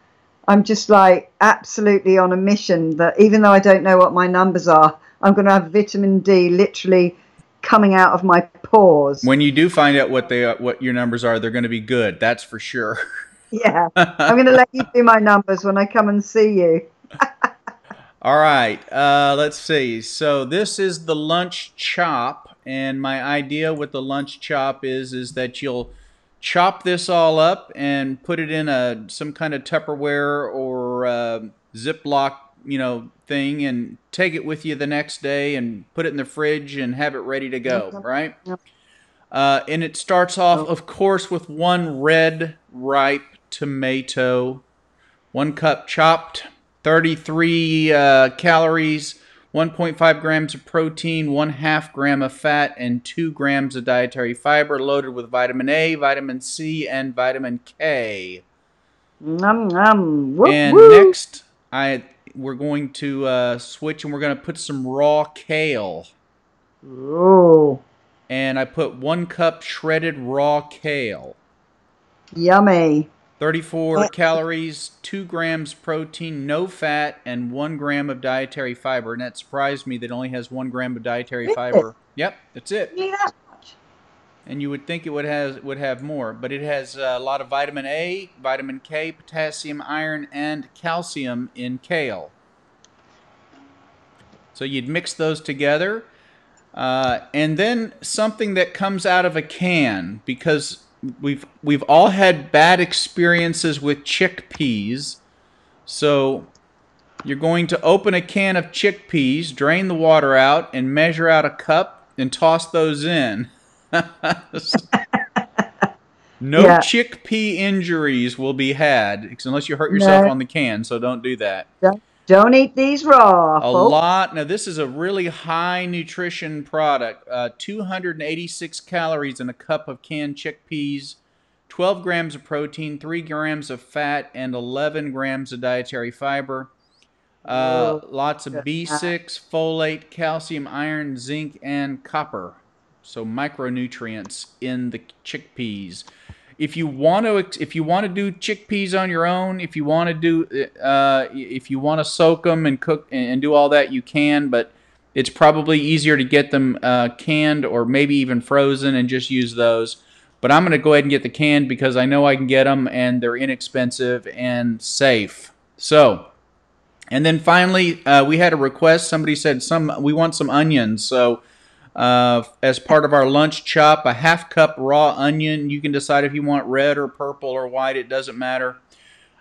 I'm just like absolutely on a mission that even though I don't know what my numbers are, I'm going to have vitamin D literally coming out of my pores. When you do find out what your numbers are, they're going to be good. That's for sure. Yeah. I'm going to let you do my numbers when I come and see you. All right, let's see. So this is the lunch chop, and my idea with the lunch chop is that you'll chop this all up and put it in some kind of Tupperware or Ziploc, thing, and take it with you the next day and put it in the fridge and have it ready to go, Yep, right? yep. And it starts off, of course, with one red ripe tomato, 1 cup chopped, 33 calories, 1.5 grams of protein, 1/2 gram of fat, and 2 grams of dietary fiber, loaded with vitamin A, vitamin C, and vitamin K. Nom nom. Whoop And whoop. next, we're going to switch, and we're going to put some raw kale. Oh, And I put 1 cup shredded raw kale. yummy. 34 calories, 2 grams protein, no fat, and 1 gram of dietary fiber. And that surprised me that it only has 1 gram of dietary Really? fiber. Yep, that's it. Really that much? And you would think it would have more, but it has a lot of vitamin A, vitamin K, potassium, iron, and calcium in kale. So you'd mix those together. And then something that comes out of a can, because we've all had bad experiences with chickpeas. So you're going to open a can of chickpeas, drain the water out, and measure out a cup and toss those in. No Yeah. chickpea injuries will be had unless you hurt No. yourself on the can, so don't do that. Don't eat these raw, A folks. lot. Now, this is a really high nutrition product. 286 calories in a cup of canned chickpeas, 12 grams of protein, 3 grams of fat, and 11 grams of dietary fiber. Lots of B6, folate, calcium, iron, zinc, and copper. So micronutrients in the chickpeas. If you want to do chickpeas on your own, if you want to soak them and cook and do all that, you can. But it's probably easier to get them canned or maybe even frozen and just use those. But I'm going to go ahead and get the canned because I know I can get them and they're inexpensive and safe. So, and then finally, we had a request. Somebody said we want some onions. So. As part of our lunch chop, a 1/2 cup raw onion. You can decide if you want red or purple or white. It doesn't matter.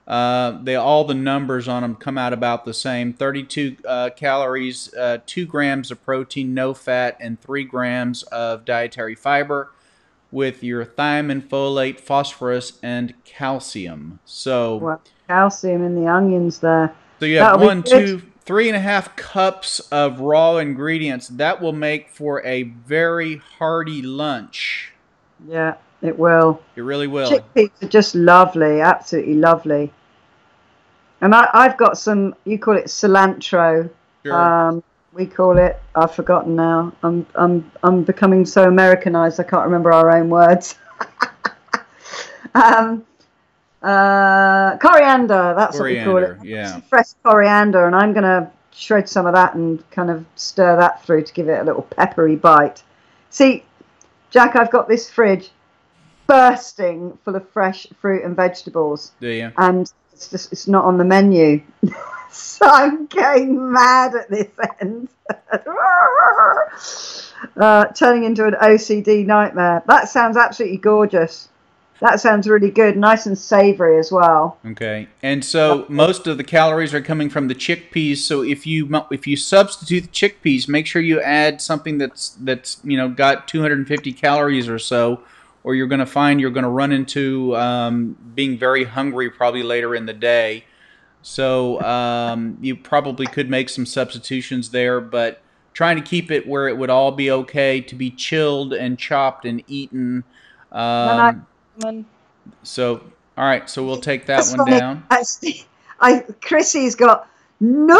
All the numbers on them come out about the same. 32 calories, 2 grams of protein, no fat, and 3 grams of dietary fiber with your thiamine, folate, phosphorus, and calcium. So, calcium in the onions there. So you have 1, 2, 3.5 cups of raw ingredients. That will make for a very hearty lunch. Yeah, it will. It really will. Chickpeas are just lovely, absolutely lovely. And I've got some. You call it cilantro. Sure. We call it. I've forgotten now. I'm becoming so Americanized. I can't remember our own words. Coriander, that's what we call it. Yeah. Fresh coriander, and I'm going to shred some of that and kind of stir that through to give it a little peppery bite. See, Jack, I've got this fridge bursting full of fresh fruit and vegetables. Do you? And it's not on the menu. So I'm going mad at this end. Turning into an OCD nightmare. That sounds absolutely gorgeous. That sounds really good. Nice and savory as well. Okay. And so most of the calories are coming from the chickpeas. So if you substitute the chickpeas, make sure you add something that's got 250 calories or so, or you're going to find you're going to run into being very hungry probably later in the day. So you probably could make some substitutions there, but trying to keep it where it would all be okay to be chilled and chopped and eaten. So, all right, so we'll take that one down. Chrissy's got no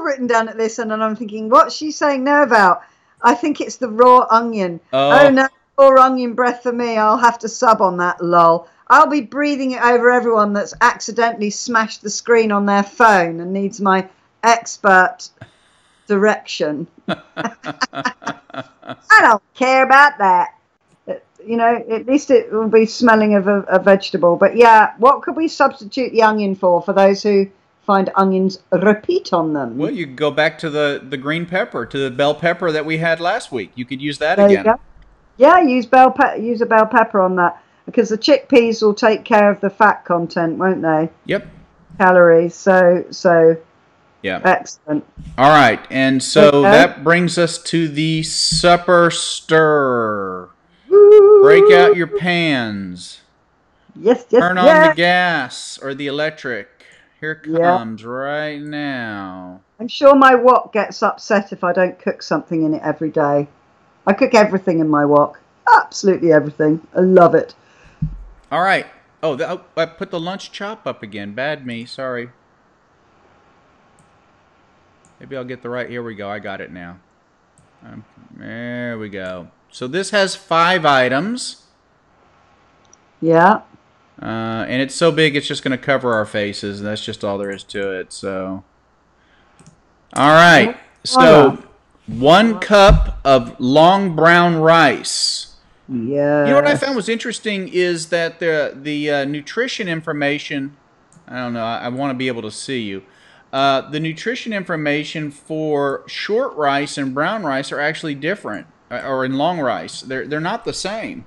written down at this, and I'm thinking, what's she saying no about? I think it's the raw onion. Oh no, raw onion breath for me. I'll have to sub on that, lol. I'll be breathing it over everyone that's accidentally smashed the screen on their phone and needs my expert direction. I don't care about that. At least it will be smelling of a vegetable. But yeah, what could we substitute the onion for those who find onions repeat on them? Well, you could go back to the green pepper, to the bell pepper that we had last week. You could use that there again. You go. Yeah, use a bell pepper on that, because the chickpeas will take care of the fat content, won't they? Yep. Calories. So. Yeah. Excellent. All right, and so that brings us to the supper stir. Woo! Break out your pans. Yes. Turn on the gas or the electric. Here it Yeah. comes right now. I'm sure my wok gets upset if I don't cook something in it every day. I cook everything in my wok. Absolutely everything. I love it. All right. Oh, I put the lunch chop up again. Bad me. Sorry. Maybe I'll get the right. Here we go. I got it now. There we go. So this has 5 items. Yeah. And it's so big it's just going to cover our faces. And that's just all there is to it. So, all right. So, 1 cup of long brown rice. Yeah. You know what I found was interesting is that the nutrition information. I don't know. I want to be able to see you. The nutrition information for short rice and brown rice are actually different, or in long rice, they're not the same.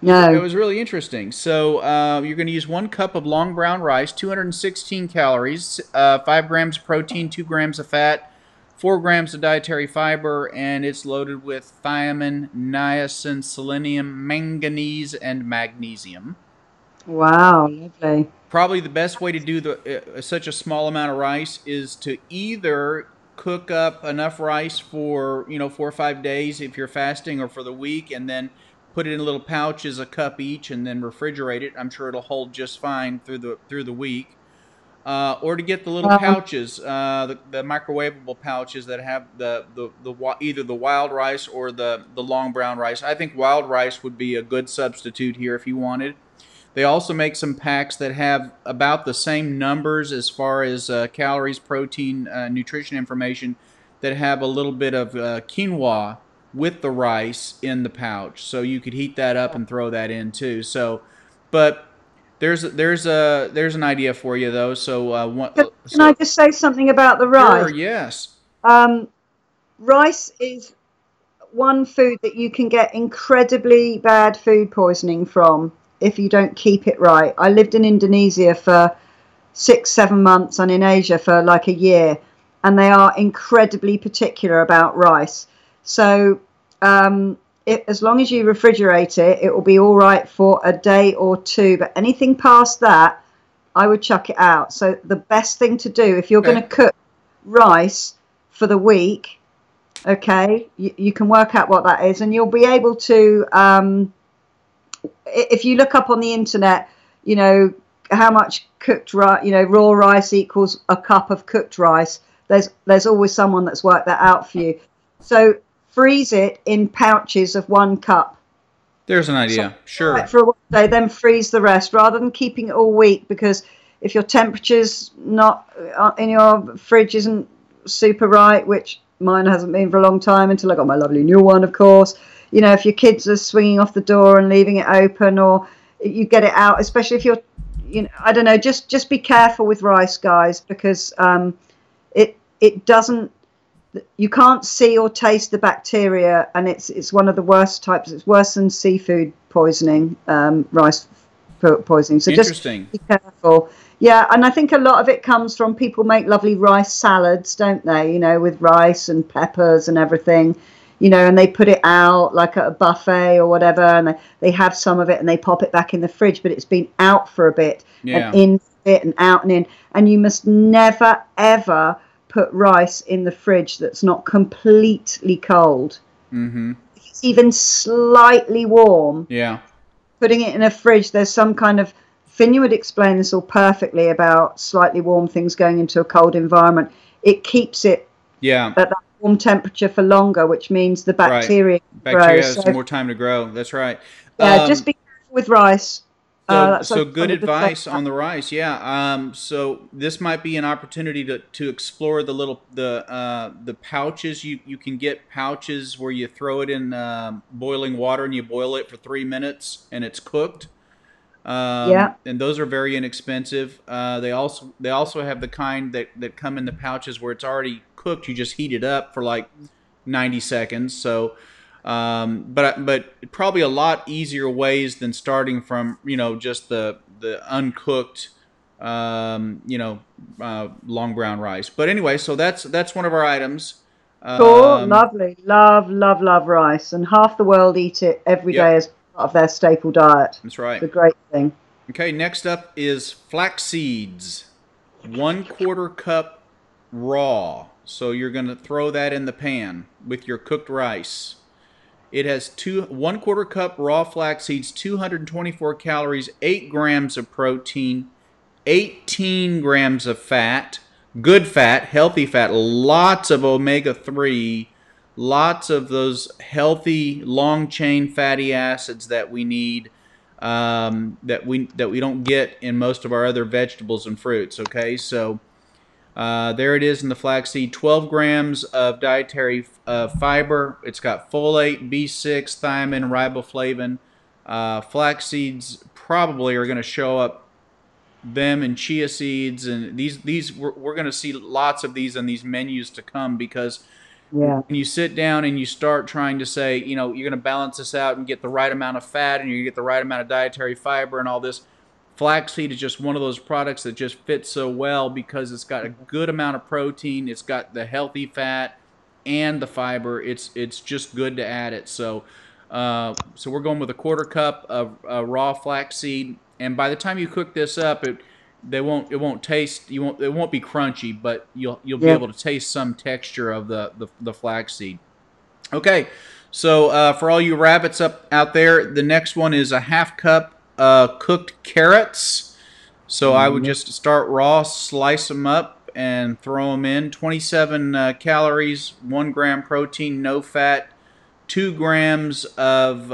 No. It was really interesting. So you're going to use 1 cup of long brown rice, 216 calories, 5 grams of protein, 2 grams of fat, 4 grams of dietary fiber, and it's loaded with thiamine, niacin, selenium, manganese, and magnesium. Wow, lovely. Probably the best way to do such a small amount of rice is to either cook up enough rice for 4 or 5 days if you're fasting, or for the week, and then put it in little pouches, a cup each, and then refrigerate it. I'm sure it'll hold just fine through the week. Or to get the little pouches, the microwavable pouches that have either the wild rice or the long brown rice. I think wild rice would be a good substitute here if you wanted. They also make some packs that have about the same numbers as far as calories, protein, nutrition information, that have a little bit of quinoa with the rice in the pouch. So you could heat that up and throw that in too. So, but there's an idea for you though. So, Can I just say something about the rice? Sure, yes. Rice is one food that you can get incredibly bad food poisoning from if you don't keep it right. I lived in Indonesia for 6-7 months and in Asia for like a year, and they are incredibly particular about rice. So as long as you refrigerate it, it will be all right for a day or 2, but anything past that, I would chuck it out. So the best thing to do if you're going to cook rice for the week, okay, you can work out what that is, and you'll be able to if you look up on the internet, how much cooked rice, raw rice equals a cup of cooked rice. There's always someone that's worked that out for you. So freeze it in pouches of 1 cup. There's an idea. So, sure. For a day, then freeze the rest rather than keeping it all week, because if your temperature's not in your fridge isn't super right, which mine hasn't been for a long time until I got my lovely new one, of course. If your kids are swinging off the door and leaving it open, or you get it out, especially if you're, I don't know, just be careful with rice, guys, because it doesn't, you can't see or taste the bacteria, and it's one of the worst types. It's worse than seafood poisoning, rice poisoning. So just be careful. Yeah, and I think a lot of it comes from people make lovely rice salads, don't they? With rice and peppers and everything. And they put it out like at a buffet or whatever, and they have some of it and they pop it back in the fridge, but it's been out for a bit, and in it and out and in. And you must never, ever put rice in the fridge that's not completely cold. Mm-hmm. If it's even slightly warm, putting it in a fridge, there's some kind of, Finney would explain this all perfectly about slightly warm things going into a cold environment. It keeps it at that warm temperature for longer, which means the bacteria grows. Has more time to grow. That's right. Yeah, just be careful with rice. So good advice on the rice. Yeah. So this might be an opportunity to explore the pouches. You can get pouches where you throw it in boiling water and you boil it for 3 minutes and it's cooked. And those are very inexpensive. They also have the kind that come in the pouches where it's already cooked. You just heat it up for like 90 seconds. So, but probably a lot easier ways than starting from just the uncooked long brown rice. But anyway, so that's one of our items. Cool, lovely, love rice, and half the world eat it every day as part of their staple diet. That's right. It's a great thing. Okay, next up is flax seeds. 1/4 cup raw. So you're going to throw that in the pan with your cooked rice. It has 1/4 cup raw flax seeds, 224 calories, 8 grams of protein, 18 grams of fat, good fat, healthy fat, lots of omega-3, lots of those healthy long chain fatty acids that we need, that we don't get in most of our other vegetables and fruits. Okay, so there it is in the flaxseed. 12 grams of dietary fiber. It's got folate, B6, thiamine, riboflavin. Flax seeds probably are going to show up, them and chia seeds, and these we're going to see lots of these in these menus to come, because Yeah. when you sit down and you start trying to say, you're going to balance this out and get the right amount of fat and you get the right amount of dietary fiber and all this, flaxseed is just one of those products that just fits so well because it's got a good amount of protein, it's got the healthy fat and the fiber. It's just good to add it. So we're going with 1/4 cup of raw flaxseed, and by the time you cook this up, it won't taste, it won't be crunchy, but you'll be Yeah. able to taste some texture of the flaxseed. Okay, so for all you rabbits out there, the next one is a 1/2 cup cooked carrots. So I would just start raw, slice them up, and throw them in. 27 calories, 1 gram protein, no fat, 2 grams of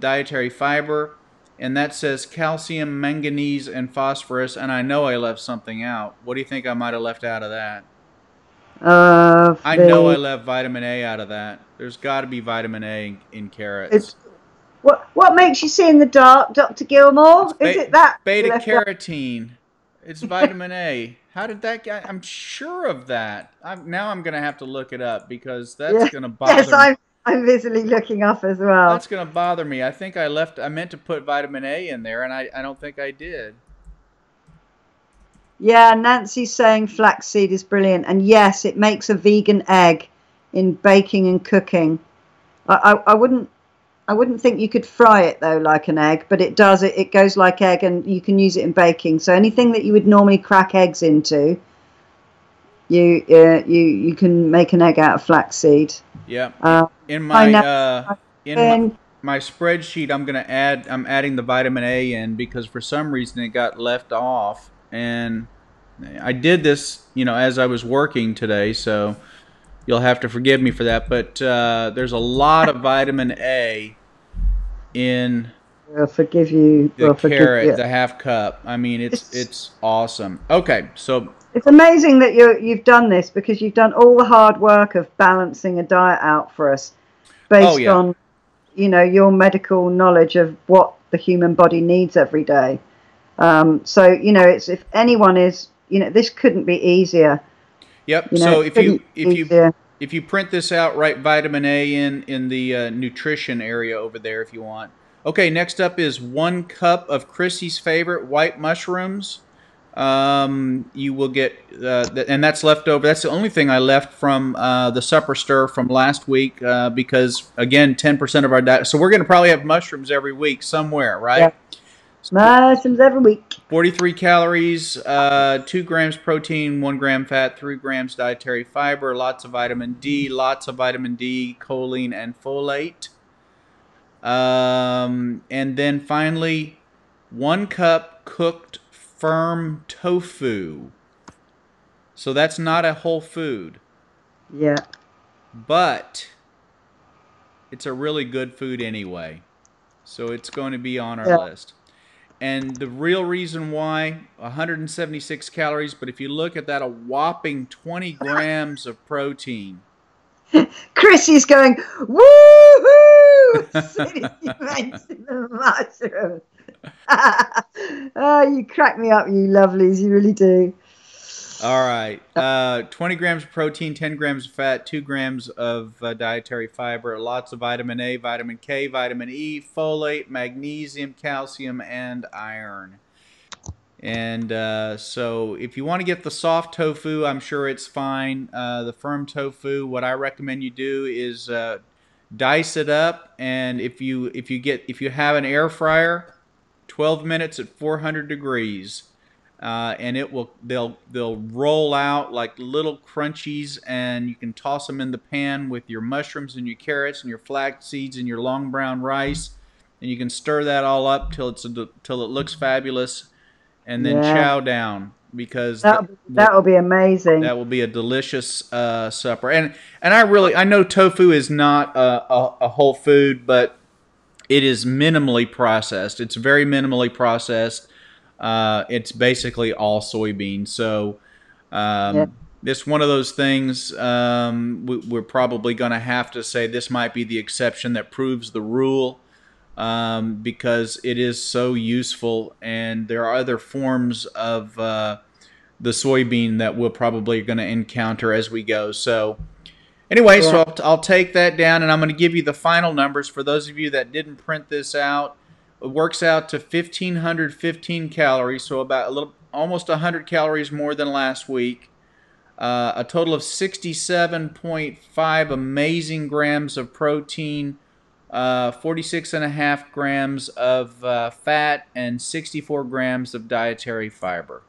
dietary fiber, and that says calcium, manganese, and phosphorus. And I know I left something out. What do you think I might have left out of that? I know I The left vitamin A out of that. There's got to be vitamin A in it's carrots. what makes you see in the dark, Dr. It's Gilmore? Is it that you beta left out? carotene. It's vitamin A. How did that get? I'm sure of that. Now I'm going to have to look it up because that's Yeah. going to Yes, bother me. I'm busily looking up as well. That's going to bother me. I think I meant to put vitamin A in there, and I don't think I did. Yeah, Nancy's saying flaxseed is brilliant, and yes, it makes a vegan egg in baking and cooking. I wouldn't think you could fry it though like an egg, but it does. It goes like egg, and you can use it in baking. So anything that you would normally crack eggs into, you can make an egg out of flaxseed. Yeah. Uh, In Hi, my Nancy. in And my spreadsheet, I'm adding the vitamin A in because for some reason it got left off, and I did this, as I was working today, so you'll have to forgive me for that. But there's a lot of vitamin A in we'll forgive you. the We'll forgive carrot, you. the 1/2 cup. I mean, It's it's awesome. Okay, so it's amazing that you've done this because you've done all the hard work of balancing a diet out for us oh based yeah, on your medical knowledge of what the human body needs every day. So it's if anyone is this couldn't be easier. yep. So It couldn't be easier. if you print this out, write vitamin A in the nutrition area over there if you want. Okay, next up is 1 cup of Chrissy's favorite white mushrooms. You will get, and that's left over. That's the only thing I left from the supper stir from last week because, again, 10% of our diet. So we're going to probably have mushrooms every week somewhere, Yeah, right? mushrooms every week. 43 calories, 2 grams protein, 1 gram fat, 3 grams dietary fiber, lots of vitamin D, choline, and folate. And then finally, 1 cup cooked firm tofu. So that's not a whole food, Yeah, but it's a really good food anyway. So it's going to be on our yeah. list. And the real reason why, 176 calories, but if you look at that, a whopping 20 grams of protein. Chrissy's going woohoo as soon as you mention the mushrooms. Oh, you crack me up, you lovelies. You really do. All right. 20 grams of protein, 10 grams of fat, 2 grams of dietary fiber, lots of vitamin A, vitamin K, vitamin E, folate, magnesium, calcium, and iron. And so if you want to get the soft tofu, I'm sure it's fine. The firm tofu, what I recommend you do is dice it up, and if you have an air fryer, 12 minutes at 400 degrees. and they'll roll out like little crunchies, and you can toss them in the pan with your mushrooms and your carrots and your flax seeds and your long brown rice, and you can stir that all up till it looks fabulous, and then Yeah. chow down, because That'll be amazing. that will be a delicious supper. And I know tofu is not a whole food, but it is minimally processed. It's very minimally processed. It's basically all soybeans. So Yeah. it's one of those things. We're probably going to have to say this might be the exception that proves the rule, because it is so useful, and there are other forms of the soybean that we're probably going to encounter as we go. So anyway, Yeah. so I'll take that down, and I'm going to give you the final numbers for those of you that didn't print this out. It works out to 1,515 calories, so about almost 100 calories more than last week. A total of 67.5 amazing grams of protein, 46.5 grams of fat, and 64 grams of dietary fiber.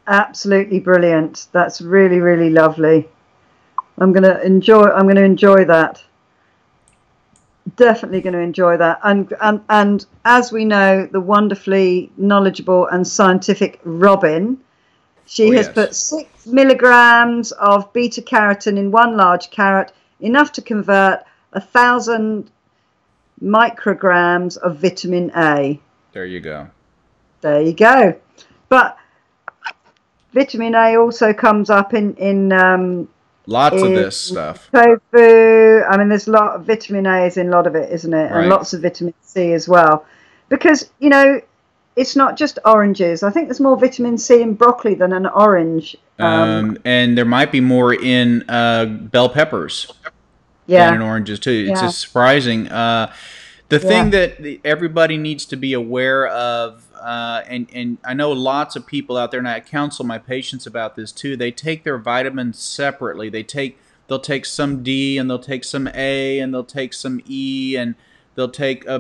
Absolutely brilliant. That's really, really lovely. I'm going to enjoy that. Definitely going to enjoy that. And as we know, the wonderfully knowledgeable and scientific Robin, she has put 6 milligrams of beta carotene in one large carrot, enough to convert 1,000 micrograms of vitamin A. There you go. There you go. But vitamin A also comes up in lots of this stuff. Tofu. I mean, there's a lot of vitamin A is in a lot of it, isn't it? Right. And lots of vitamin C as well. Because, it's not just oranges. I think there's more vitamin C in broccoli than an orange. And there might be more in bell peppers than in oranges too. It's just surprising. The thing that everybody needs to be aware of, and I know lots of people out there, and I counsel my patients about this too. They take their vitamins separately. They'll take some D, and they'll take some A, and they'll take some E, and they'll take a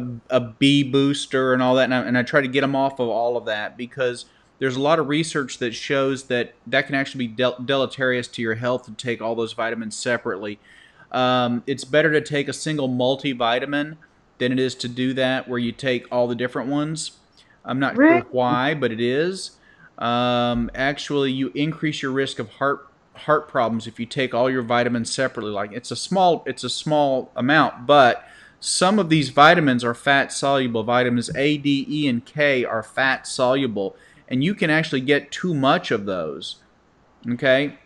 B booster and all that. And I try to get them off of all of that, because there's a lot of research that shows that can actually be deleterious to your health to take all those vitamins separately. It's better to take a single multivitamin than it is to do that where you take all the different ones. I'm not sure why, but it is. Actually, you increase your risk of heart problems if you take all your vitamins separately. Like it's a small amount, but some of these vitamins are fat soluble. Vitamins A, D, E, and K are fat soluble, and you can actually get too much of those. Okay,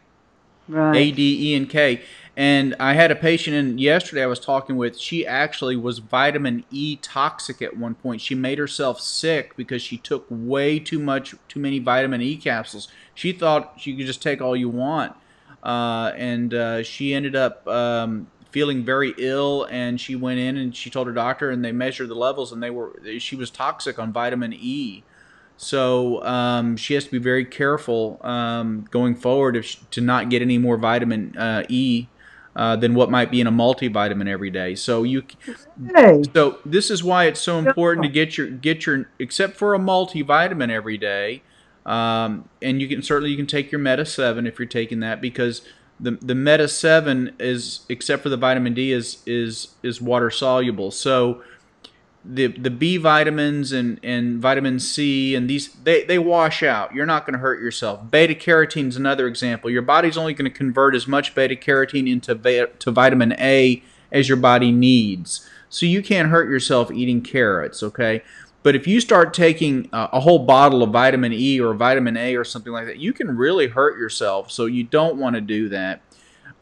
Right. A, D, E, and K. And I had a patient yesterday I was talking with. She actually was vitamin E toxic at one point. She made herself sick because she took way too many vitamin E capsules. She thought she could just take all you want, and she ended up feeling very ill. And she went in and she told her doctor, and they measured the levels, and she was toxic on vitamin E. So she has to be very careful going forward to not get any more vitamin E than what might be in a multivitamin every day. So so this is why it's so important to get your except for a multivitamin every day, and you can take your Meta 7 if you're taking that, because the Meta 7 is, except for the vitamin D, is water soluble. So the B vitamins and vitamin C and these they wash out. You're not going to hurt yourself. Beta carotene is another example. Your body's only going to convert as much beta carotene into vitamin A as your body needs. So you can't hurt yourself eating carrots, okay? But if you start taking a whole bottle of vitamin E or vitamin A or something like that, you can really hurt yourself. So you don't want to do that.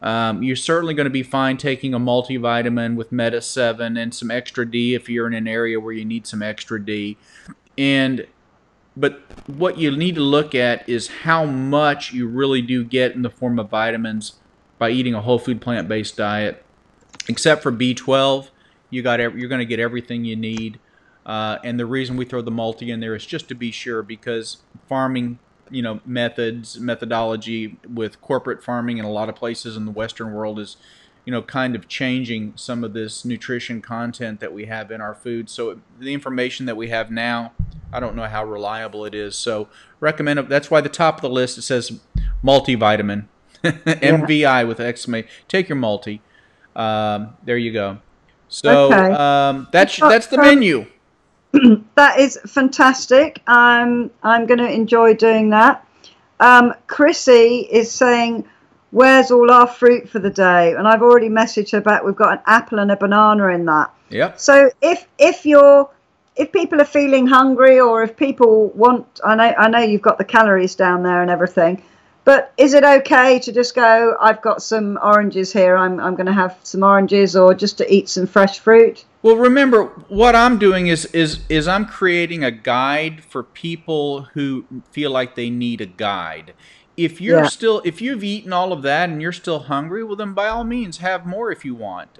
You're certainly going to be fine taking a multivitamin with Meta 7 and some extra D if you're in an area where you need some extra D. But what you need to look at is how much you really do get in the form of vitamins by eating a whole food plant-based diet. Except for B12, you're going to get everything you need. And the reason we throw the multi in there is just to be sure, because farming methodology with corporate farming in a lot of places in the Western world is, kind of changing some of this nutrition content that we have in our food. So the information that we have now, I don't know how reliable it is. So recommend it. That's why the top of the list it says multivitamin, Yeah. MVI with exclamation. Take your multi. There you go. So Okay. that's the Um, menu. that is fantastic. I'm going to enjoy doing that. Chrissy is saying, "Where's all our fruit for the day?" And I've already messaged her back. We've got an apple and a banana in that. Yep. So if people are feeling hungry, or if people want, I know you've got the calories down there and everything, but is it okay to just go, I've got some oranges here, I'm going to have some oranges, or just to eat some fresh fruit? Well, remember what I'm doing is I'm creating a guide for people who feel like they need a guide. Yeah, If you've eaten all of that and you're still hungry, well then by all means have more if you want.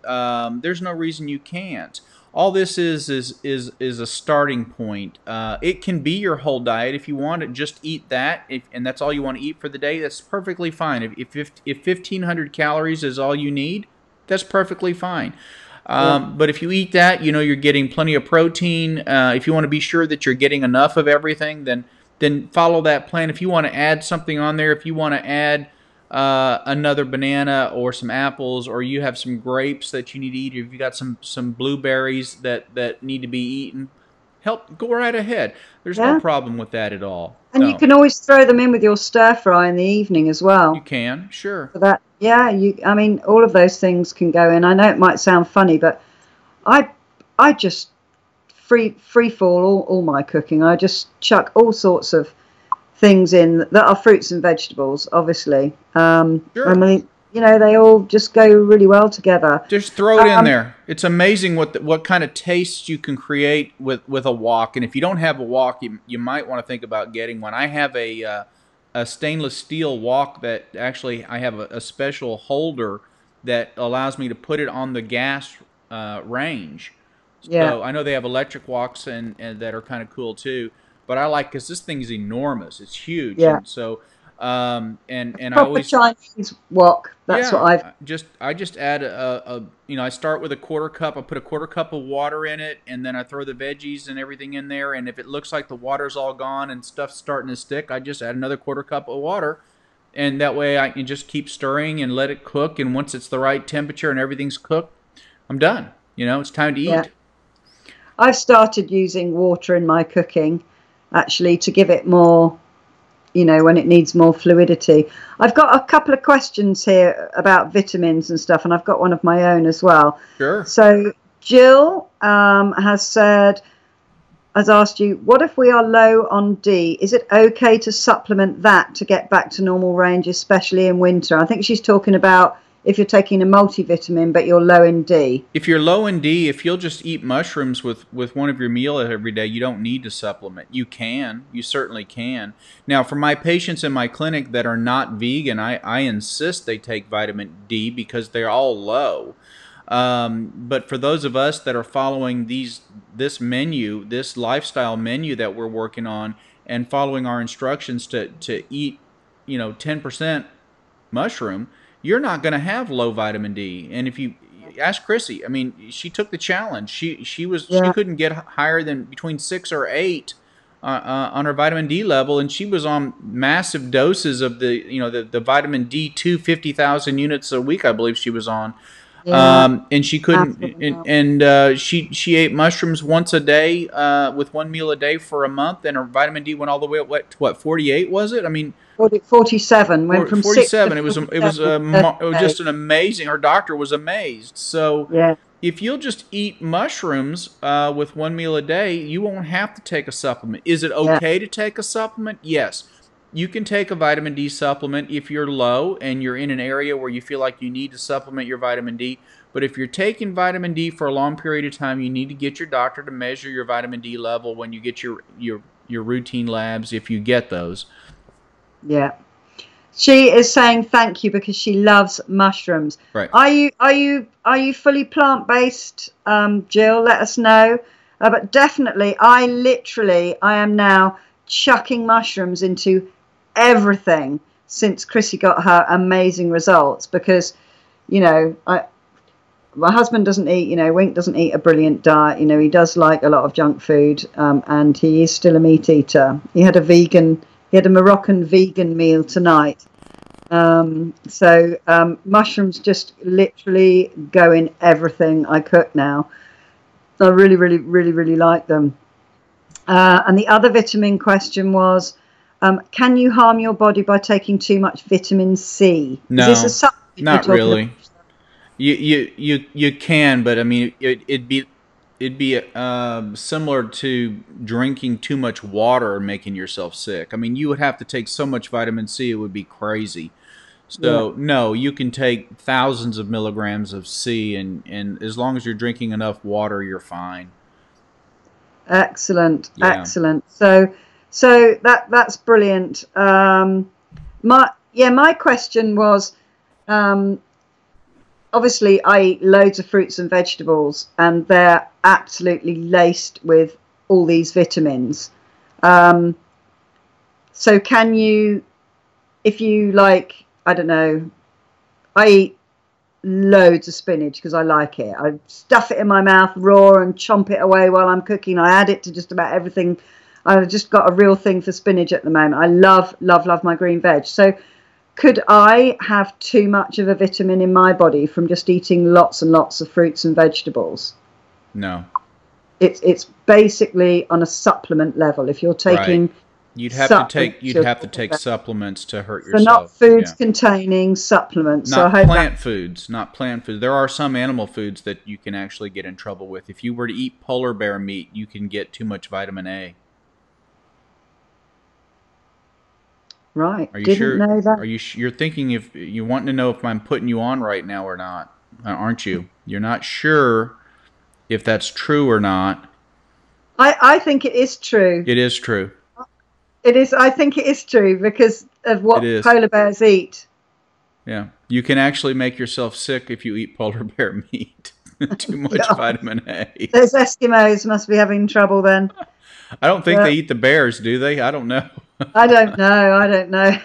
There's no reason you can't. All this is a starting point. It can be your whole diet if you want to just eat that, and that's all you want to eat for the day. That's perfectly fine. If 1,500 calories is all you need, that's perfectly fine. yeah, But if you eat that, you're getting plenty of protein. If you want to be sure that you're getting enough of everything, then follow that plan. If you want to add something on there, if you want to add another banana or some apples, or you have some grapes that you need to eat, or if you got some blueberries that need to be eaten, go right ahead. There's no yeah. problem with that at all. And you No, can always throw them in with your stir fry in the evening as you well. can, sure. For that, yeah, I mean, all of those things can go in. I know it might sound funny, but I, I just free fall all my cooking. I just chuck all sorts of things in that are fruits and vegetables, obviously. I Sure. mean, they all just go really well together. Just throw it in Um, there. It's amazing what kind of tastes you can create with a wok. And if you don't have a wok, you might want to think about getting one. I have a stainless steel wok that actually I have a special holder that allows me to put it on the gas range. yeah, So I know they have electric woks and that are kind of cool too. But I like because this thing is enormous. It's huge, yeah. and so and I Proper always Chinese wok. That's what yeah, I've. I just add I start with a quarter cup. I put a quarter cup of water in it, and then I throw the veggies and everything in there. And if it looks like the water's all gone and stuff's starting to stick, I just add another quarter cup of water, and that way I can just keep stirring and let it cook. And once it's the right temperature and everything's cooked, I'm done. It's time to Yeah, eat. I've started using water in my cooking, actually, to give it more. When it needs more fluidity. I've got a couple of questions here about vitamins and stuff, and I've got one of my own as well. Sure. So Jill has asked you, what if we are low on D? Is it okay to supplement that to get back to normal range, especially in winter? I think she's talking about if you're taking a multivitamin but you're low in D. If you're low in D, if you'll just eat mushrooms with one of your meal every day, you don't need to supplement. You can. You certainly can. Now, for my patients in my clinic that are not vegan, I insist they take vitamin D because they're all low. But for those of us that are following this lifestyle menu that we're working on, and following our instructions to eat, 10% mushroom, you're not going to have low vitamin D. And if you ask Chrissy, I mean, she took the challenge. She Yeah, couldn't get higher than between 6 or 8 on her vitamin D level, and she was on massive doses of the vitamin D2, 50,000 units a week, I believe she was on. yeah, And she couldn't, massive amount. she ate mushrooms once a day, with one meal a day for a month, and her vitamin D went all the way up, what 48 was it? I mean, 47 went from 6 to 47. It was 47. just an amazing. Her doctor was amazed. So Yeah, if you'll just eat mushrooms with one meal a day, you won't have to take a supplement. Is it yeah, okay to take a supplement? Yes. You can take a vitamin D supplement if you're low and you're in an area where you feel like you need to supplement your vitamin D. But if you're taking vitamin D for a long period of time, you need to get your doctor to measure your vitamin D level when you get your routine labs, if you get those. yeah. She is saying thank you because she loves mushrooms. Right. Are you fully plant based, Jill? Let us know. But definitely, I am now chucking mushrooms into everything since Chrissy got her amazing results, because I my husband doesn't eat, Wink doesn't eat a brilliant diet. He does like a lot of junk food, and he is still a meat eater. He had a Moroccan vegan meal tonight. Mushrooms just literally go in everything I cook now. I really, really, really, really like them. And the other vitamin question was, can you harm your body by taking too much vitamin C? No, Is this a supplement not really. You can, but I mean, it'd be similar to drinking too much water and making yourself sick. I mean, you would have to take so much vitamin C, it would be crazy. Yeah. So no, you can take thousands of milligrams of C, and as long as you're drinking enough water, you're fine. Excellent, Yeah. excellent. So that's brilliant. My question was, um, obviously I eat loads of fruits and vegetables, and they're absolutely laced with all these vitamins. Um, so can you, if you like, I don't know, I eat loads of spinach because I like it. I stuff it in my mouth raw and chomp it away while I'm cooking. I add it to just about everything. I've just got a real thing for spinach at the moment. I love, love, love my green veg. So could I have too much of a vitamin in my body from just eating lots and lots of fruits and vegetables? No. It's basically on a supplement level. If you're Right. taking You'd have to take supplements, you'd you're have to talking take about, supplements to hurt so not yourself. foods Yeah. containing supplements. So I Not hope that. plant foods, not plant foods. There are some animal foods that you can actually get in trouble with. If you were to eat polar bear meat, you can get too much vitamin A. Right, Are you didn't sure? know Are that. you're thinking if you want to know if I'm putting you on right now or not? Aren't you? You're not sure if that's true or not. I think it is true. It is true. It is. I think it is true because of It what is. polar bears eat. Yeah. You can actually make yourself sick if you eat polar bear meat. Too much Yeah, vitamin A. those Eskimos must be having trouble then. I don't think Yeah, they eat the bears, do they? I don't know. I don't know. I don't know.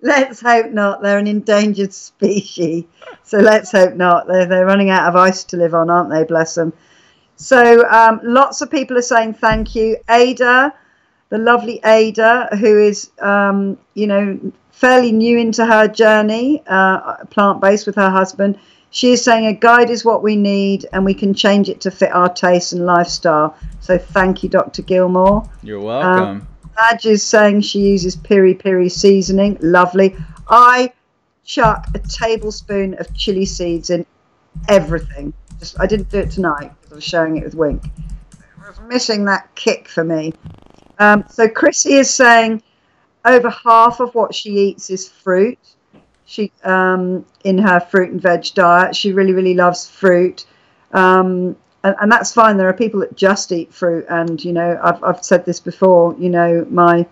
Let's hope not. They're an endangered species, so let's hope not. They're running out of ice to live on, aren't they? Bless them. So lots of people are saying thank you, Ada, the lovely Ada, who is fairly new into her journey, plant-based with her husband. She is saying a guide is what we need, and we can change it to fit our taste and lifestyle. So thank you, Dr. Gilmore. You're Um, welcome. Madge is saying she uses piri piri seasoning. Lovely. I chuck a tablespoon of chili seeds in everything. Just I didn't do it tonight because I was showing it with Wink. I was missing that kick for me. So Chrissy is saying over half of what she eats is fruit. She in her fruit and veg diet. She really, really loves fruit. And that's fine. There are people that just eat fruit, and I've said this before. My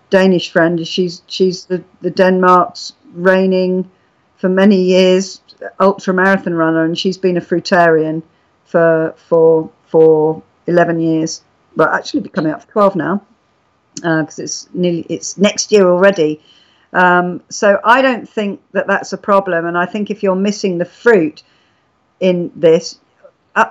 Danish friend, she's the Denmark's reigning for many years ultra marathon runner, and she's been a fruitarian for 11 years. Well, actually, coming up for 12 now, because it's next year already. So I don't think that that's a problem, and I think if you're missing the fruit in this,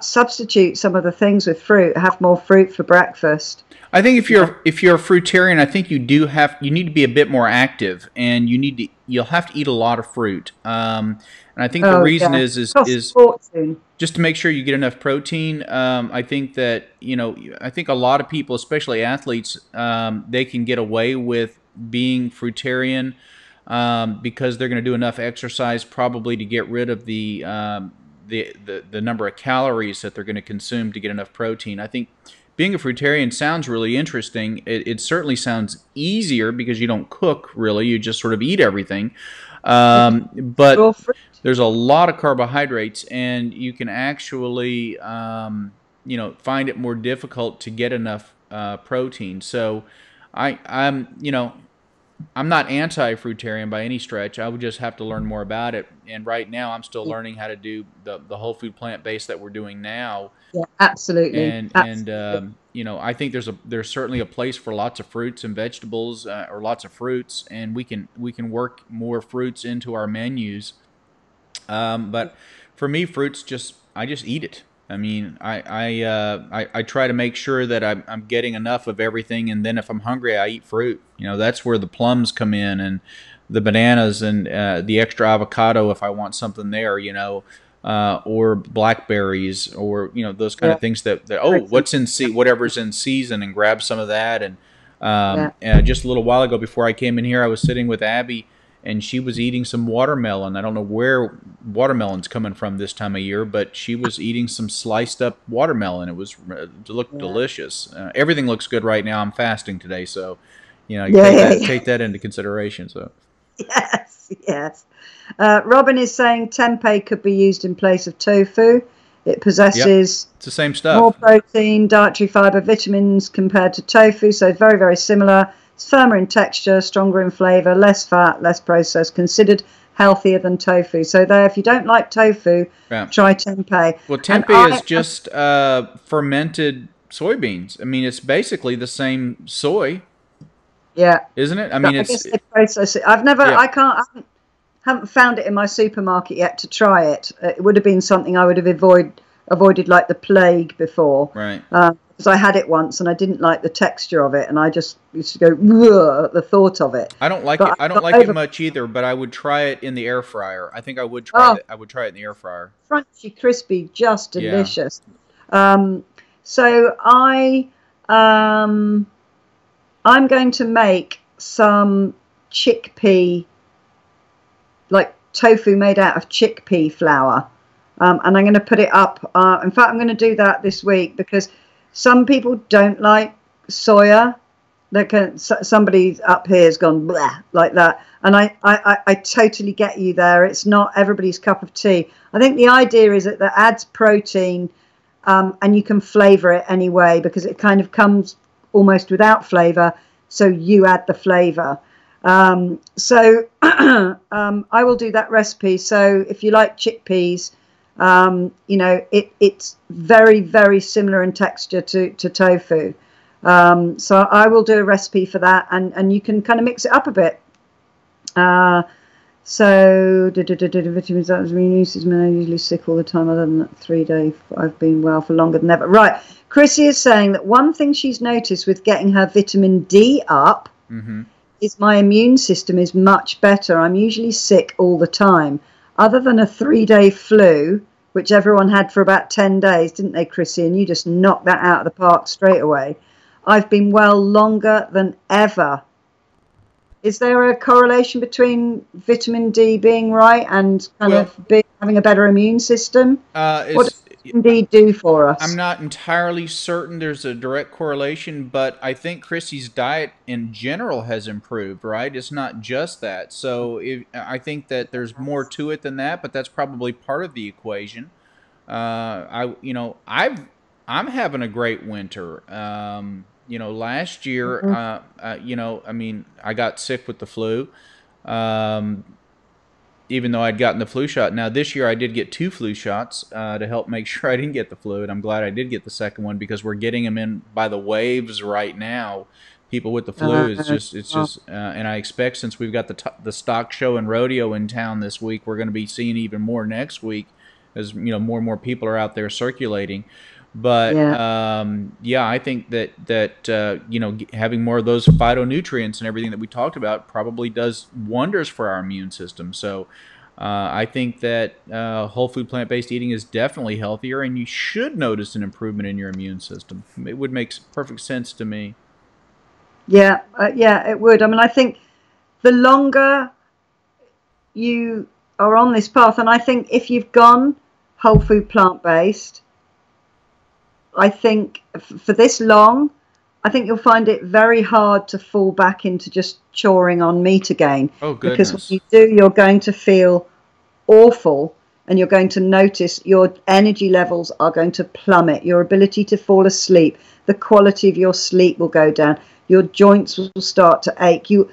substitute some of the things with fruit. Have more fruit for breakfast. I think if Yeah. you're a fruitarian, I think you need to be a bit more active, and you'll have to eat a lot of fruit. And I think the Oh reason yeah, costs a is fortune. just to make sure you get enough protein. I think that I think a lot of people, especially athletes, they can get away with being fruitarian because they're going to do enough exercise probably to get rid of the number of calories that they're going to consume to get enough protein. I think being a fruitarian sounds really interesting. It certainly sounds easier because you don't cook really; you just sort of eat everything. Raw But fruit. there's a lot of carbohydrates, and you can actually find it more difficult to get enough protein. So I'm not anti-fruitarian by any stretch. I would just have to learn more about it. And right now, I'm still learning how to do the whole food plant based that we're doing now. Yeah, absolutely, And absolutely. I think there's certainly a place for lots of fruits and vegetables or lots of fruits, and we can work more fruits into our menus. But for me, fruits I just eat it. I mean, I try to make sure that I'm getting enough of everything, and then if I'm hungry, I eat fruit. You know, that's where the plums come in, and the bananas, and the extra avocado if I want something there. You know, or blackberries, or those kind Yeah. of things that Very what's in simple. whatever's in season, and grab some of that. Yeah. And just a little while ago before I came in here, I was sitting with Abby, and she was eating some watermelon. I don't know where watermelon's coming from this time of year, but she was eating some sliced up watermelon. It looked Yeah. delicious. Everything looks good right now. I'm fasting today, so you Yeah. take that into consideration. So Yes, yes. Robin is saying tempeh could be used in place of tofu. It yep, possesses it's the same more stuff. protein, dietary fiber, vitamins compared to tofu, so very, very similar. It's firmer in texture, stronger in flavor, less fat, less processed, considered healthier than tofu. So there, if you don't like tofu, Yeah. try tempeh. Well, And tempeh is just fermented soybeans. I mean, it's basically the same soy, yeah, isn't it? I mean, I it's guess they process it. yeah. I haven't found it in my supermarket yet to try it. It would have been something I would have avoided like the plague before, Right. because I had it once and I didn't like the texture of it, and I just used to go "Ugh," at the thought of it. I don't like But it. I I don't got like it over much either, but I would try it in the air fryer. I think I would try oh, that. I would try it in the air fryer. crunchy, crispy, just Yeah. delicious. Um, so um, I'm going to make some chickpea, like tofu made out of chickpea flour. And I'm going to put it up. In fact, I'm going to do that this week because some people don't like soya. Somebody up here has gone blah like that, and I totally get you there. It's not everybody's cup of tea. I think the idea is that that adds protein, and you can flavor it anyway because it kind of comes almost without flavor. So you add the flavor. So I will do that recipe. So if you like chickpeas, it's very, very similar in texture to tofu. So I will do a recipe for that, and you can kind of mix it up a bit. So vitamins that was uses me. I'm usually sick all the time. Other than that 3 days, I've been well for longer than ever. Right, Chrissy is saying that one thing she's noticed with getting her vitamin D up Mm-hmm. is my immune system is much better. I'm usually sick all the time. Other than a 3-day flu, which everyone had for about 10 days, didn't they, Chrissy? And you just knocked that out of the park straight away. I've been well longer than ever. Is there a correlation between vitamin D being right and kind Well, of having a better immune system? What it's does vitamin D do for I'm us? not entirely certain there's a direct correlation, but I think Chrissy's diet in general has improved, right? It's not just that. So I think that there's more to it than that, but that's probably part of the equation. I'm having a great winter. Last year, Mhm. I mean, I got sick with the flu. Um, Even though I'd gotten the flu shot. Now this year I did get 2 flu shots to help make sure I didn't get the flu, and I'm glad I did get the second one because we're getting them in by the waves right now. People with the flu is Oh, and I expect since we've got the stock show and rodeo in town this week, we're going to be seeing even more next week as more and more people are out there circulating. But yeah. yeah, I think that having more of those phytonutrients and everything that we talked about probably does wonders for our immune system. So I think that whole food plant based eating is definitely healthier, and you should notice an improvement in your immune system. It would make perfect sense to me. Yeah, it would. I mean, I think the longer you are on this path, and I think if you've gone whole food plant based, I think for this long, I think you'll find it very hard to fall back into just choring on meat again. Oh Because when goodness. you do, you're going to feel awful, and you're going to notice your energy levels are going to plummet. Your ability to fall asleep, the quality of your sleep will go down. Your joints will start to ache. You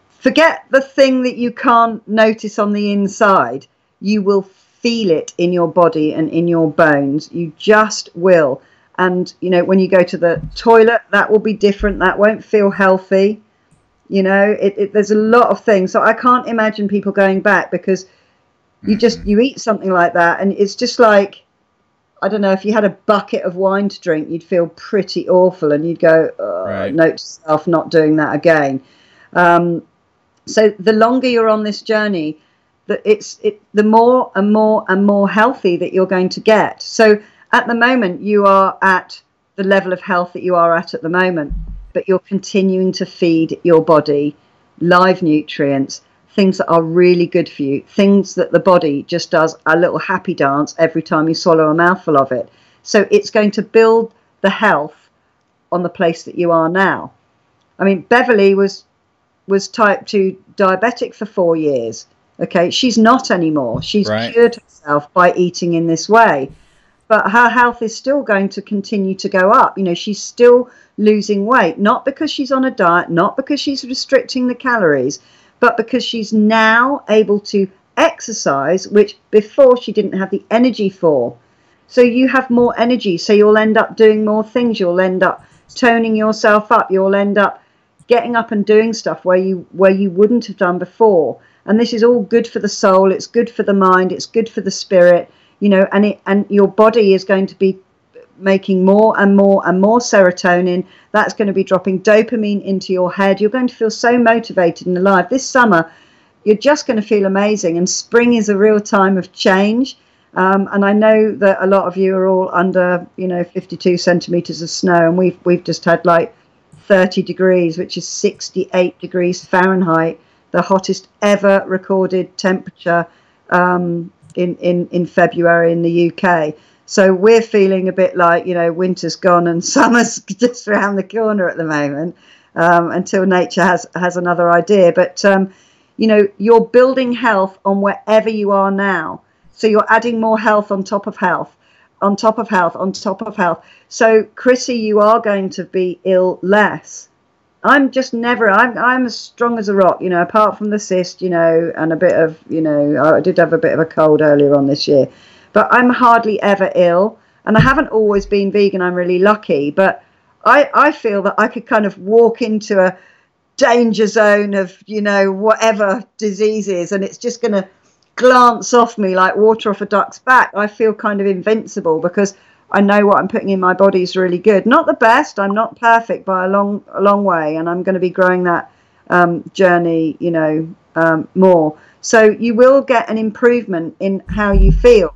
forget the thing that you can't notice on the inside. You will feel it in your body and in your bones. You just will. And when you go to the toilet, that will be different. That won't feel healthy. There's a lot of things. So I can't imagine people going back because You eat something like that, and it's just like, I don't know, if you had a bucket of wine to drink, you'd feel pretty awful, and you'd go, Right. note to self, not doing that again. So the longer you're on this journey, the more and more and more healthy that you're going to get. So at the moment, you are at the level of health that you are at the moment, but you're continuing to feed your body live nutrients, things that are really good for you, things that the body just does a little happy dance every time you swallow a mouthful of it. So it's going to build the health on the place that you are now. I mean, Beverly was type 2 diabetic for 4 years. Okay, she's not anymore. She's Right. cured herself by eating in this way. But her health is still going to continue to go up. You know, she's still losing weight, not because she's on a diet, not because she's restricting the calories, but because she's now able to exercise, which before she didn't have the energy for. So you have more energy, so you'll end up doing more things. You'll end up toning yourself up. You'll end up getting up and doing stuff where you wouldn't have done before. And this is all good for the soul, it's good for the mind, it's good for the spirit, you know, and your body is going to be making more and more and more serotonin. That's going to be dropping dopamine into your head. You're going to feel so motivated and alive. This summer, you're just going to feel amazing. And spring is a real time of change. And I know that a lot of you are all under, 52 centimeters of snow, and we've just had like 30 degrees, which is 68 degrees Fahrenheit, the hottest ever recorded temperature in February in the UK. So we're feeling a bit like, winter's gone and summer's just around the corner at the moment, until nature has another idea. But, you're building health on wherever you are now. So you're adding more health on top of health, on top of health, on top of health. So, Chrissy, you are going to be ill less. I'm just never, I'm as strong as a rock, apart from the cyst, and a bit of, I did have a bit of a cold earlier on this year. But I'm hardly ever ill, and I haven't always been vegan. I'm really lucky, but I feel that I could kind of walk into a danger zone of, whatever diseases, and it's just going to glance off me like water off a duck's back. I feel kind of invincible because I know what I'm putting in my body is really good. Not the best. I'm not perfect by a long way, and I'm going to be growing that journey, more. So you will get an improvement in how you feel.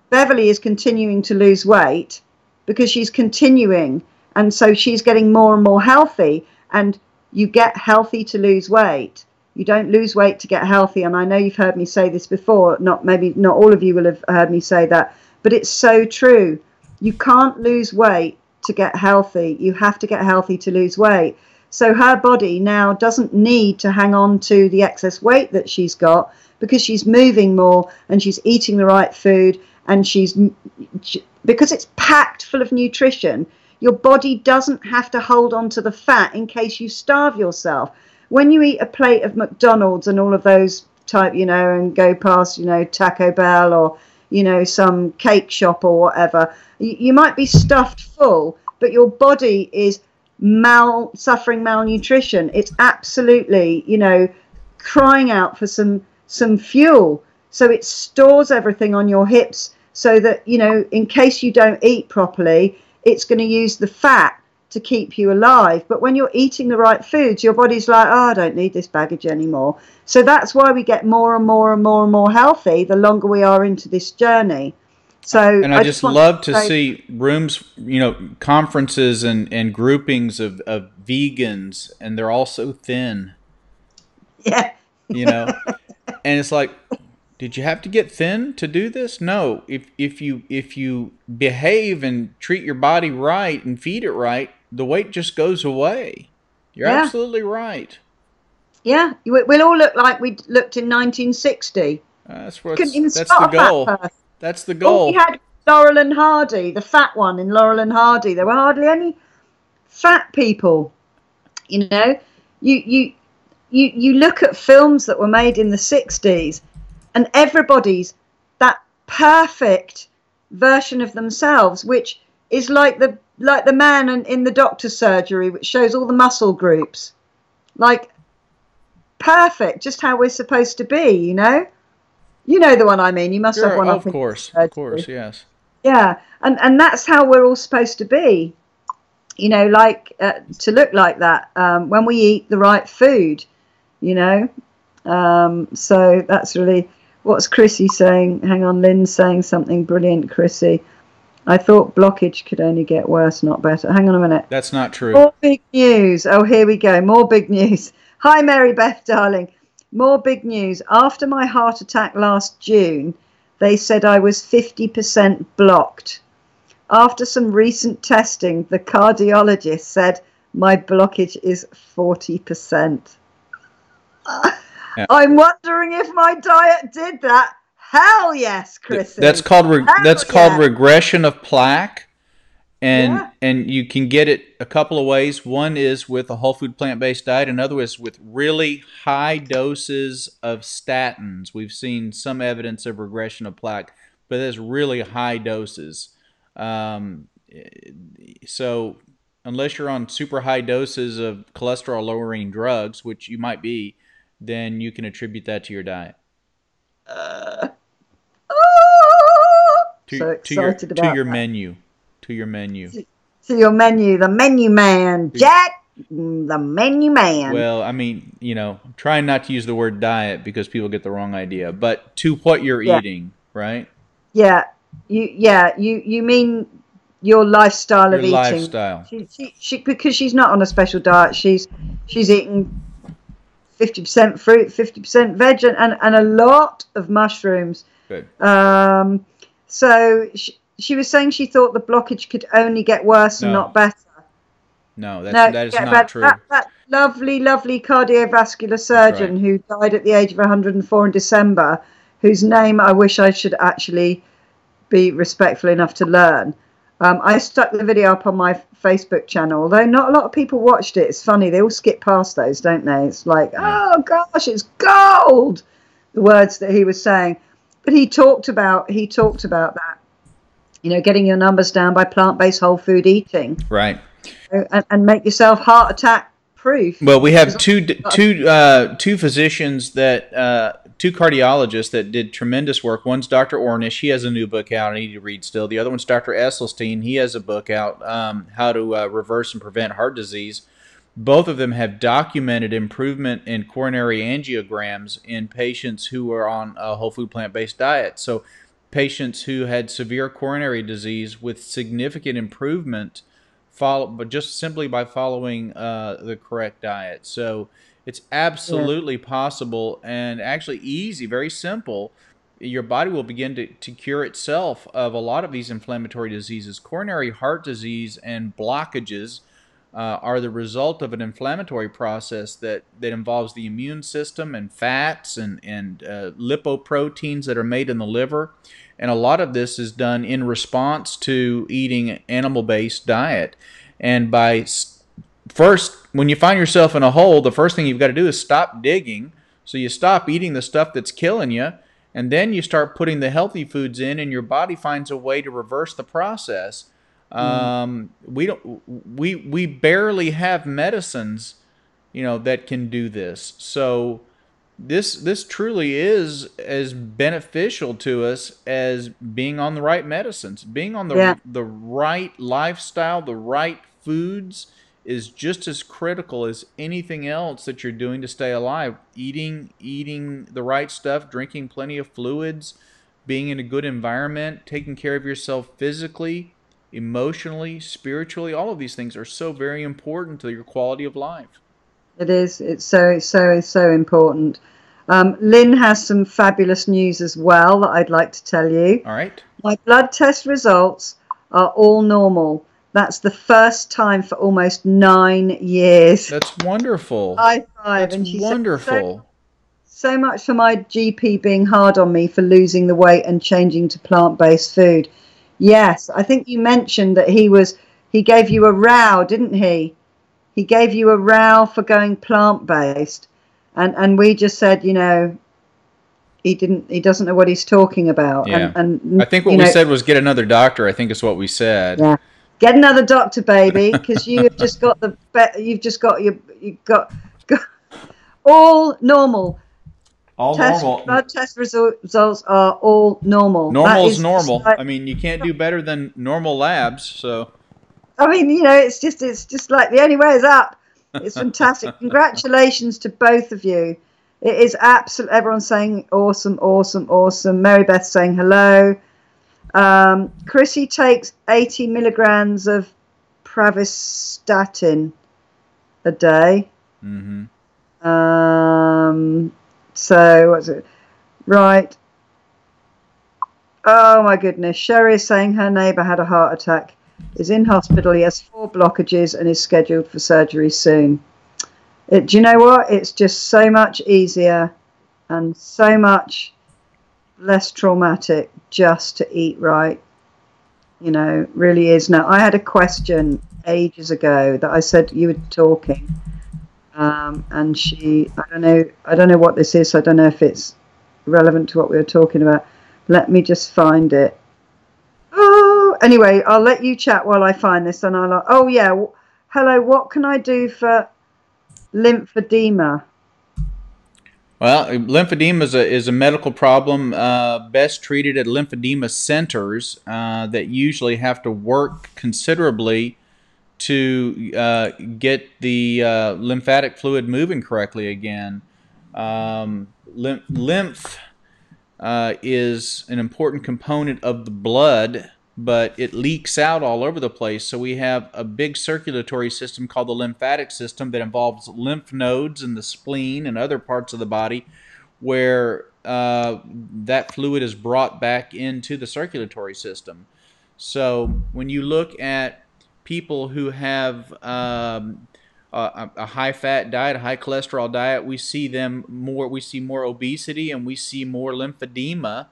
Beverly is continuing to lose weight because she's continuing, and so she's getting more and more healthy. And you get healthy to lose weight. You don't lose weight to get healthy. And I know you've heard me say this before. Maybe not all of you will have heard me say that, but it's so true. You can't lose weight to get healthy. You have to get healthy to lose weight. So her body now doesn't need to hang on to the excess weight that she's got, because she's moving more and she's eating the right food, and because it's packed full of nutrition. Your body doesn't have to hold on to the fat in case you starve yourself. When you eat a plate of McDonald's and all of those type, and go past, Taco Bell or, some cake shop or whatever, you might be stuffed full, but your body is suffering malnutrition. It's absolutely, crying out for some fuel. So it stores everything on your hips so that, in case you don't eat properly, it's going to use the fat to keep you alive. But when you're eating the right foods, your body's like, I don't need this baggage anymore. So that's why we get more and more and more and more healthy the longer we are into this journey. So And I just love to see rooms, conferences and groupings of vegans, and they're all so thin. Yeah. And it's like, did you have to get thin to do this? No. If you behave and treat your body right and feed it right, the weight just goes away. You're absolutely right. Yeah, we'll all look like we looked in 1960. That's the goal. That's the goal. We had Laurel and Hardy, the fat one in Laurel and Hardy. There were hardly any fat people. You look at films that were made in the 60s, and everybody's that perfect version of themselves, which is like the man in the doctor's surgery, which shows all the muscle groups, like perfect, just how we're supposed to be, You know the one I mean. You must have Sure, one of up in course, yes. Yeah, and that's how we're all supposed to be. Like to look like that when we eat the right food. You know, so that's really what's Chrissy saying. Hang on, Lynn's saying something brilliant, Chrissy. I thought blockage could only get worse, not better. Hang on a minute. That's not true. More big news. Oh, here we go. More big news. Hi, Mary Beth, darling. More big news. After my heart attack last June, they said I was 50% blocked. After some recent testing, the cardiologist said my blockage is 40%. Yeah. I'm wondering if my diet did that. Hell yes, Chrissy. That's called regression of plaque. And you can get it a couple of ways. One is with a whole food plant-based diet. Another is with really high doses of statins. We've seen some evidence of regression of plaque, but there's really high doses. So unless you're on super high doses of cholesterol-lowering drugs, which you might be, then you can attribute that to your diet. So excited about your that. menu. To your menu. To your menu, the menu man, Jack, the menu man. Well, I mean, I'm trying not to use the word diet because people get the wrong idea, but to what you're eating, right? Yeah, you mean your lifestyle of eating. Lifestyle. She because she's not on a special diet. She's eating 50% fruit, 50% veg, and a lot of mushrooms. Good. So she was saying she thought the blockage could only get worse and not better. No, that is not true. That lovely cardiovascular surgeon who died at the age of 104 in December, whose name I wish I should actually be respectful enough to learn. I stuck the video up on my Facebook channel, although not a lot of people watched it. It's funny, they all skip past those, don't they? It's like, oh gosh, it's gold, the words that he was saying. But he talked about that, getting your numbers down by plant-based whole food eating. Right. And make yourself heart attack proof. Well, we have two physicians two cardiologists that did tremendous work. One's Dr. Ornish. He has a new book out I need to read still. The other one's Dr. Esselstyn. He has a book out, How to Reverse and Prevent Heart Disease. Both of them have documented improvement in coronary angiograms in patients who are on a whole food plant-based diet. So patients who had severe coronary disease with significant improvement but just simply by following the correct diet. So it's absolutely possible and actually easy, very simple. Your body will begin to cure itself of a lot of these inflammatory diseases. Coronary heart disease and blockages are the result of an inflammatory process that involves the immune system and fats and lipoproteins that are made in the liver. And a lot of this is done in response to eating an animal-based diet. And first, when you find yourself in a hole, the first thing you've got to do is stop digging. So you stop eating the stuff that's killing you, and then you start putting the healthy foods in, and your body finds a way to reverse the process. We barely have medicines, that can do this. So this truly is as beneficial to us as being on the right medicines, being on the right lifestyle, the right foods is just as critical as anything else that you're doing to stay alive. Eating the right stuff, drinking plenty of fluids, being in a good environment, taking care of yourself physically, emotionally, spiritually, all of these things are so very important to your quality of life. It is. It's so important. Lynn has some fabulous news as well that I'd like to tell you. All right. My blood test results are all normal. That's the first time for almost 9 years. That's wonderful. High five. That's and she wonderful. So much for my GP being hard on me for losing the weight and changing to plant-based food. Yes, I think you mentioned that he gave you a row, didn't he? He gave you a row for going plant-based. And we just said, he doesn't know what he's talking about. Yeah. And I think what we said was get another doctor, I think is what we said. Yeah. Get another doctor, baby, because you've just got all normal. All normal. Blood test results are all normal. That Normal is is just normal. like, I mean, you can't do better than normal labs. So, I mean, it's just like the only way is up. It's fantastic. Congratulations to both of you. It is absolute. Everyone's saying awesome, awesome, awesome. Mary Beth saying hello. Chrissy takes 80 milligrams of pravastatin a day. mm-hmm. So what's it? Right. Oh my goodness. Sherry is saying her neighbour had a heart attack, is in hospital. He has 4 blockages and is scheduled for surgery soon. Do you know what? It's just so much easier and so much less traumatic just to eat right. You know, really is. Now, I had a question ages ago that I said you were talking, and I don't know what this is. So I don't know if it's relevant to what we were talking about. Let me just find it. Oh, anyway, I'll let you chat while I find this, and oh yeah, hello. What can I do for lymphedema? Well, lymphedema is a medical problem best treated at lymphedema centers that usually have to work considerably to get the lymphatic fluid moving correctly again. Lymph is an important component of the blood, but it leaks out all over the place. So we have a big circulatory system called the lymphatic system that involves lymph nodes in the spleen and other parts of the body where that fluid is brought back into the circulatory system. So when you look at people who have a high-fat diet, a high-cholesterol diet, we see more obesity and we see more lymphedema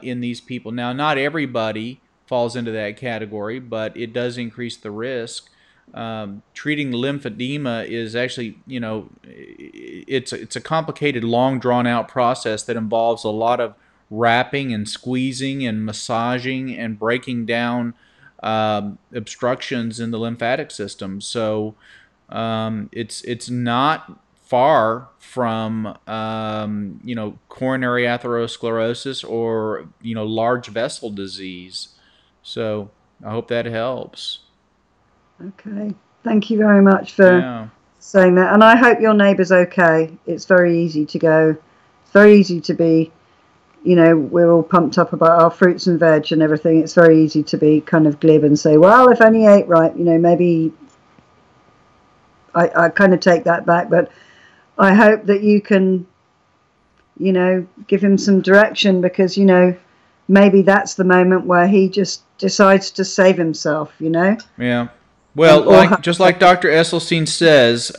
in these people. Now, not everybody falls into that category, but it does increase the risk. Treating lymphedema is actually, it's a complicated, long, drawn-out process that involves a lot of wrapping and squeezing and massaging and breaking down obstructions in the lymphatic system. So it's not far from coronary atherosclerosis or large vessel disease. So I hope that helps. Okay, thank you very much for saying that, and I hope your neighbour's okay. It's very easy to go. It's very easy to be. We're all pumped up about our fruits and veg and everything. It's very easy to be kind of glib and say, well, if only ate right, maybe. I kind of take that back, but I hope that you can, give him some direction because, maybe that's the moment where he just decides to save himself, Yeah. Well, just like Dr. Esselstyn says,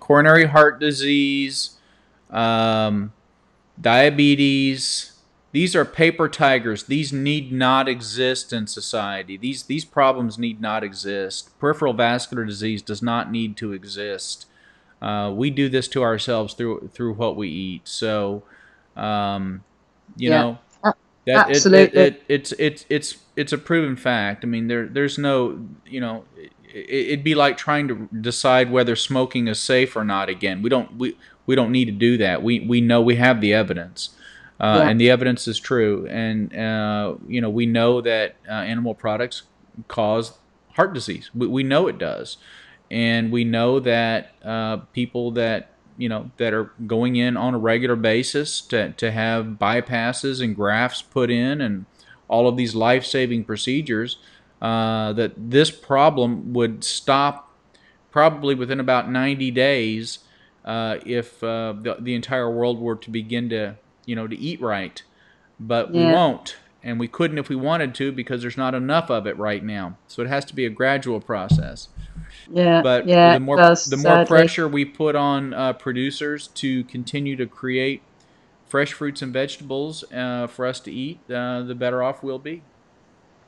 coronary heart disease, diabetes, these are paper tigers. These need not exist in society. These problems need not exist. Peripheral vascular disease does not need to exist. We do this to ourselves through what we eat. So, absolutely. It's a proven fact. I mean, there's no, it'd be like trying to decide whether smoking is safe or not. Again, we don't need to do that. We know we have the evidence. And the evidence is true, and we know that animal products cause heart disease. We know it does, and we know that people that that are going in on a regular basis to have bypasses and grafts put in and all of these life-saving procedures, that this problem would stop probably within about 90 days if the entire world were to begin to eat right, but we won't, and we couldn't if we wanted to because there's not enough of it right now. So it has to be a gradual process. But the more pressure we put on producers to continue to create fresh fruits and vegetables for us to eat, the better off we'll be.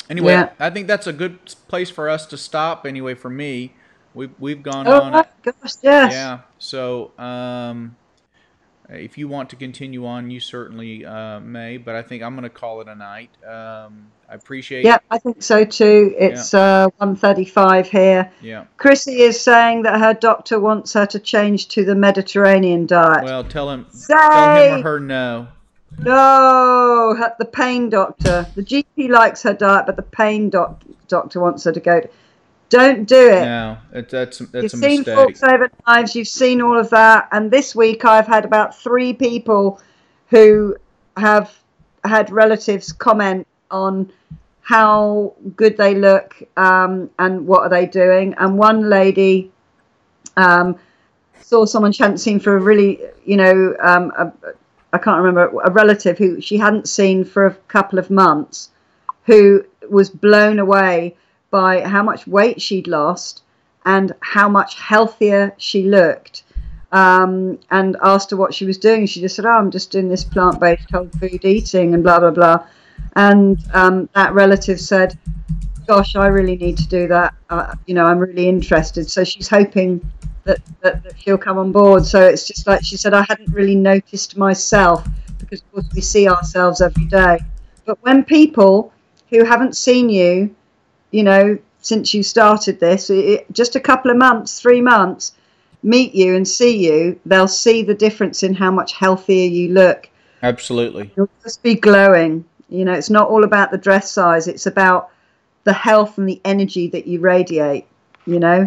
Anyway, I think that's a good place for us to stop. Anyway, for me, we've gone on. Oh my gosh, yes. Yeah. So. If you want to continue on, you certainly may, but I think I'm going to call it a night. I appreciate. Yeah, I think so too. Yeah. It's 1:35 here. Yeah. Chrissy is saying that her doctor wants her to change to the Mediterranean diet. Well, tell him or her no. No, the pain doctor. The GP likes her diet, but the pain doctor wants her to go. Don't do it. No, that's a mistake. You've seen Forks Over Knives. You've seen all of that. And this week I've had about 3 people who have had relatives comment on how good they look and what are they doing. And one lady saw someone she hadn't seen for a really, I can't remember, a relative who she hadn't seen for a couple of months, who was blown away by how much weight she'd lost and how much healthier she looked, and asked her what she was doing. She just said, I'm just doing this plant-based whole food eating and blah, blah, blah. And that relative said, gosh, I really need to do that. I'm really interested. So she's hoping that she'll come on board. So it's just like she said, I hadn't really noticed myself, because of course we see ourselves every day. But when people who haven't seen you, since you started this, just a couple of months, 3 months, meet you and see you, they'll see the difference in how much healthier you look. Absolutely. You'll just be glowing. It's not all about the dress size. It's about the health and the energy that you radiate,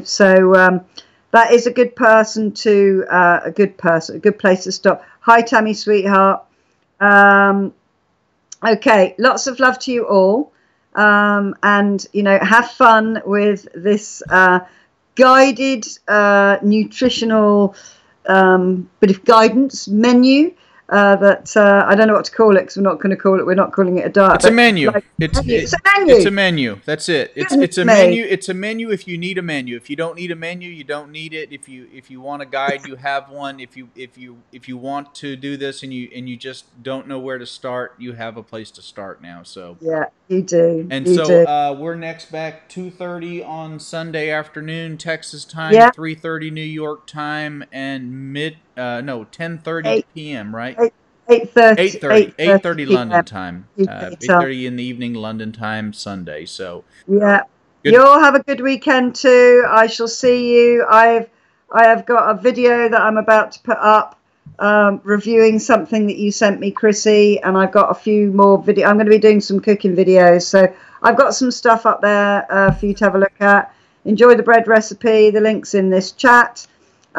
So that is a good person to, a good place to stop. Hi, Tammy, sweetheart. Okay, lots of love to you all. And have fun with this guided nutritional bit of guidance menu that I don't know what to call it, because we're not calling it a diet. It's a menu. It's a menu. It's a menu. That's it. It's a menu. It's a menu if you need a menu. If you don't need a menu, you don't need it. If you want a guide, you have one. If you want to do this and you just don't know where to start, you have a place to start now. So yeah, you do. And we're next back 2:30 on Sunday afternoon Texas time, 3:30 New York time, and 10:30 p.m. right? 8:30 London time. 8:30 in the evening London time Sunday. So yeah, you all have a good weekend too. I shall see you. I have got a video that I'm about to put up, reviewing something that you sent me, Chrissy, and I've got a few more I'm going to be doing some cooking videos, so I've got some stuff up there for you to have a look at. Enjoy the bread recipe. The link's in this chat.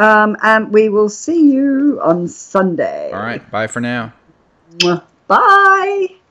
And we will see you on Sunday. All right. Bye for now. Bye.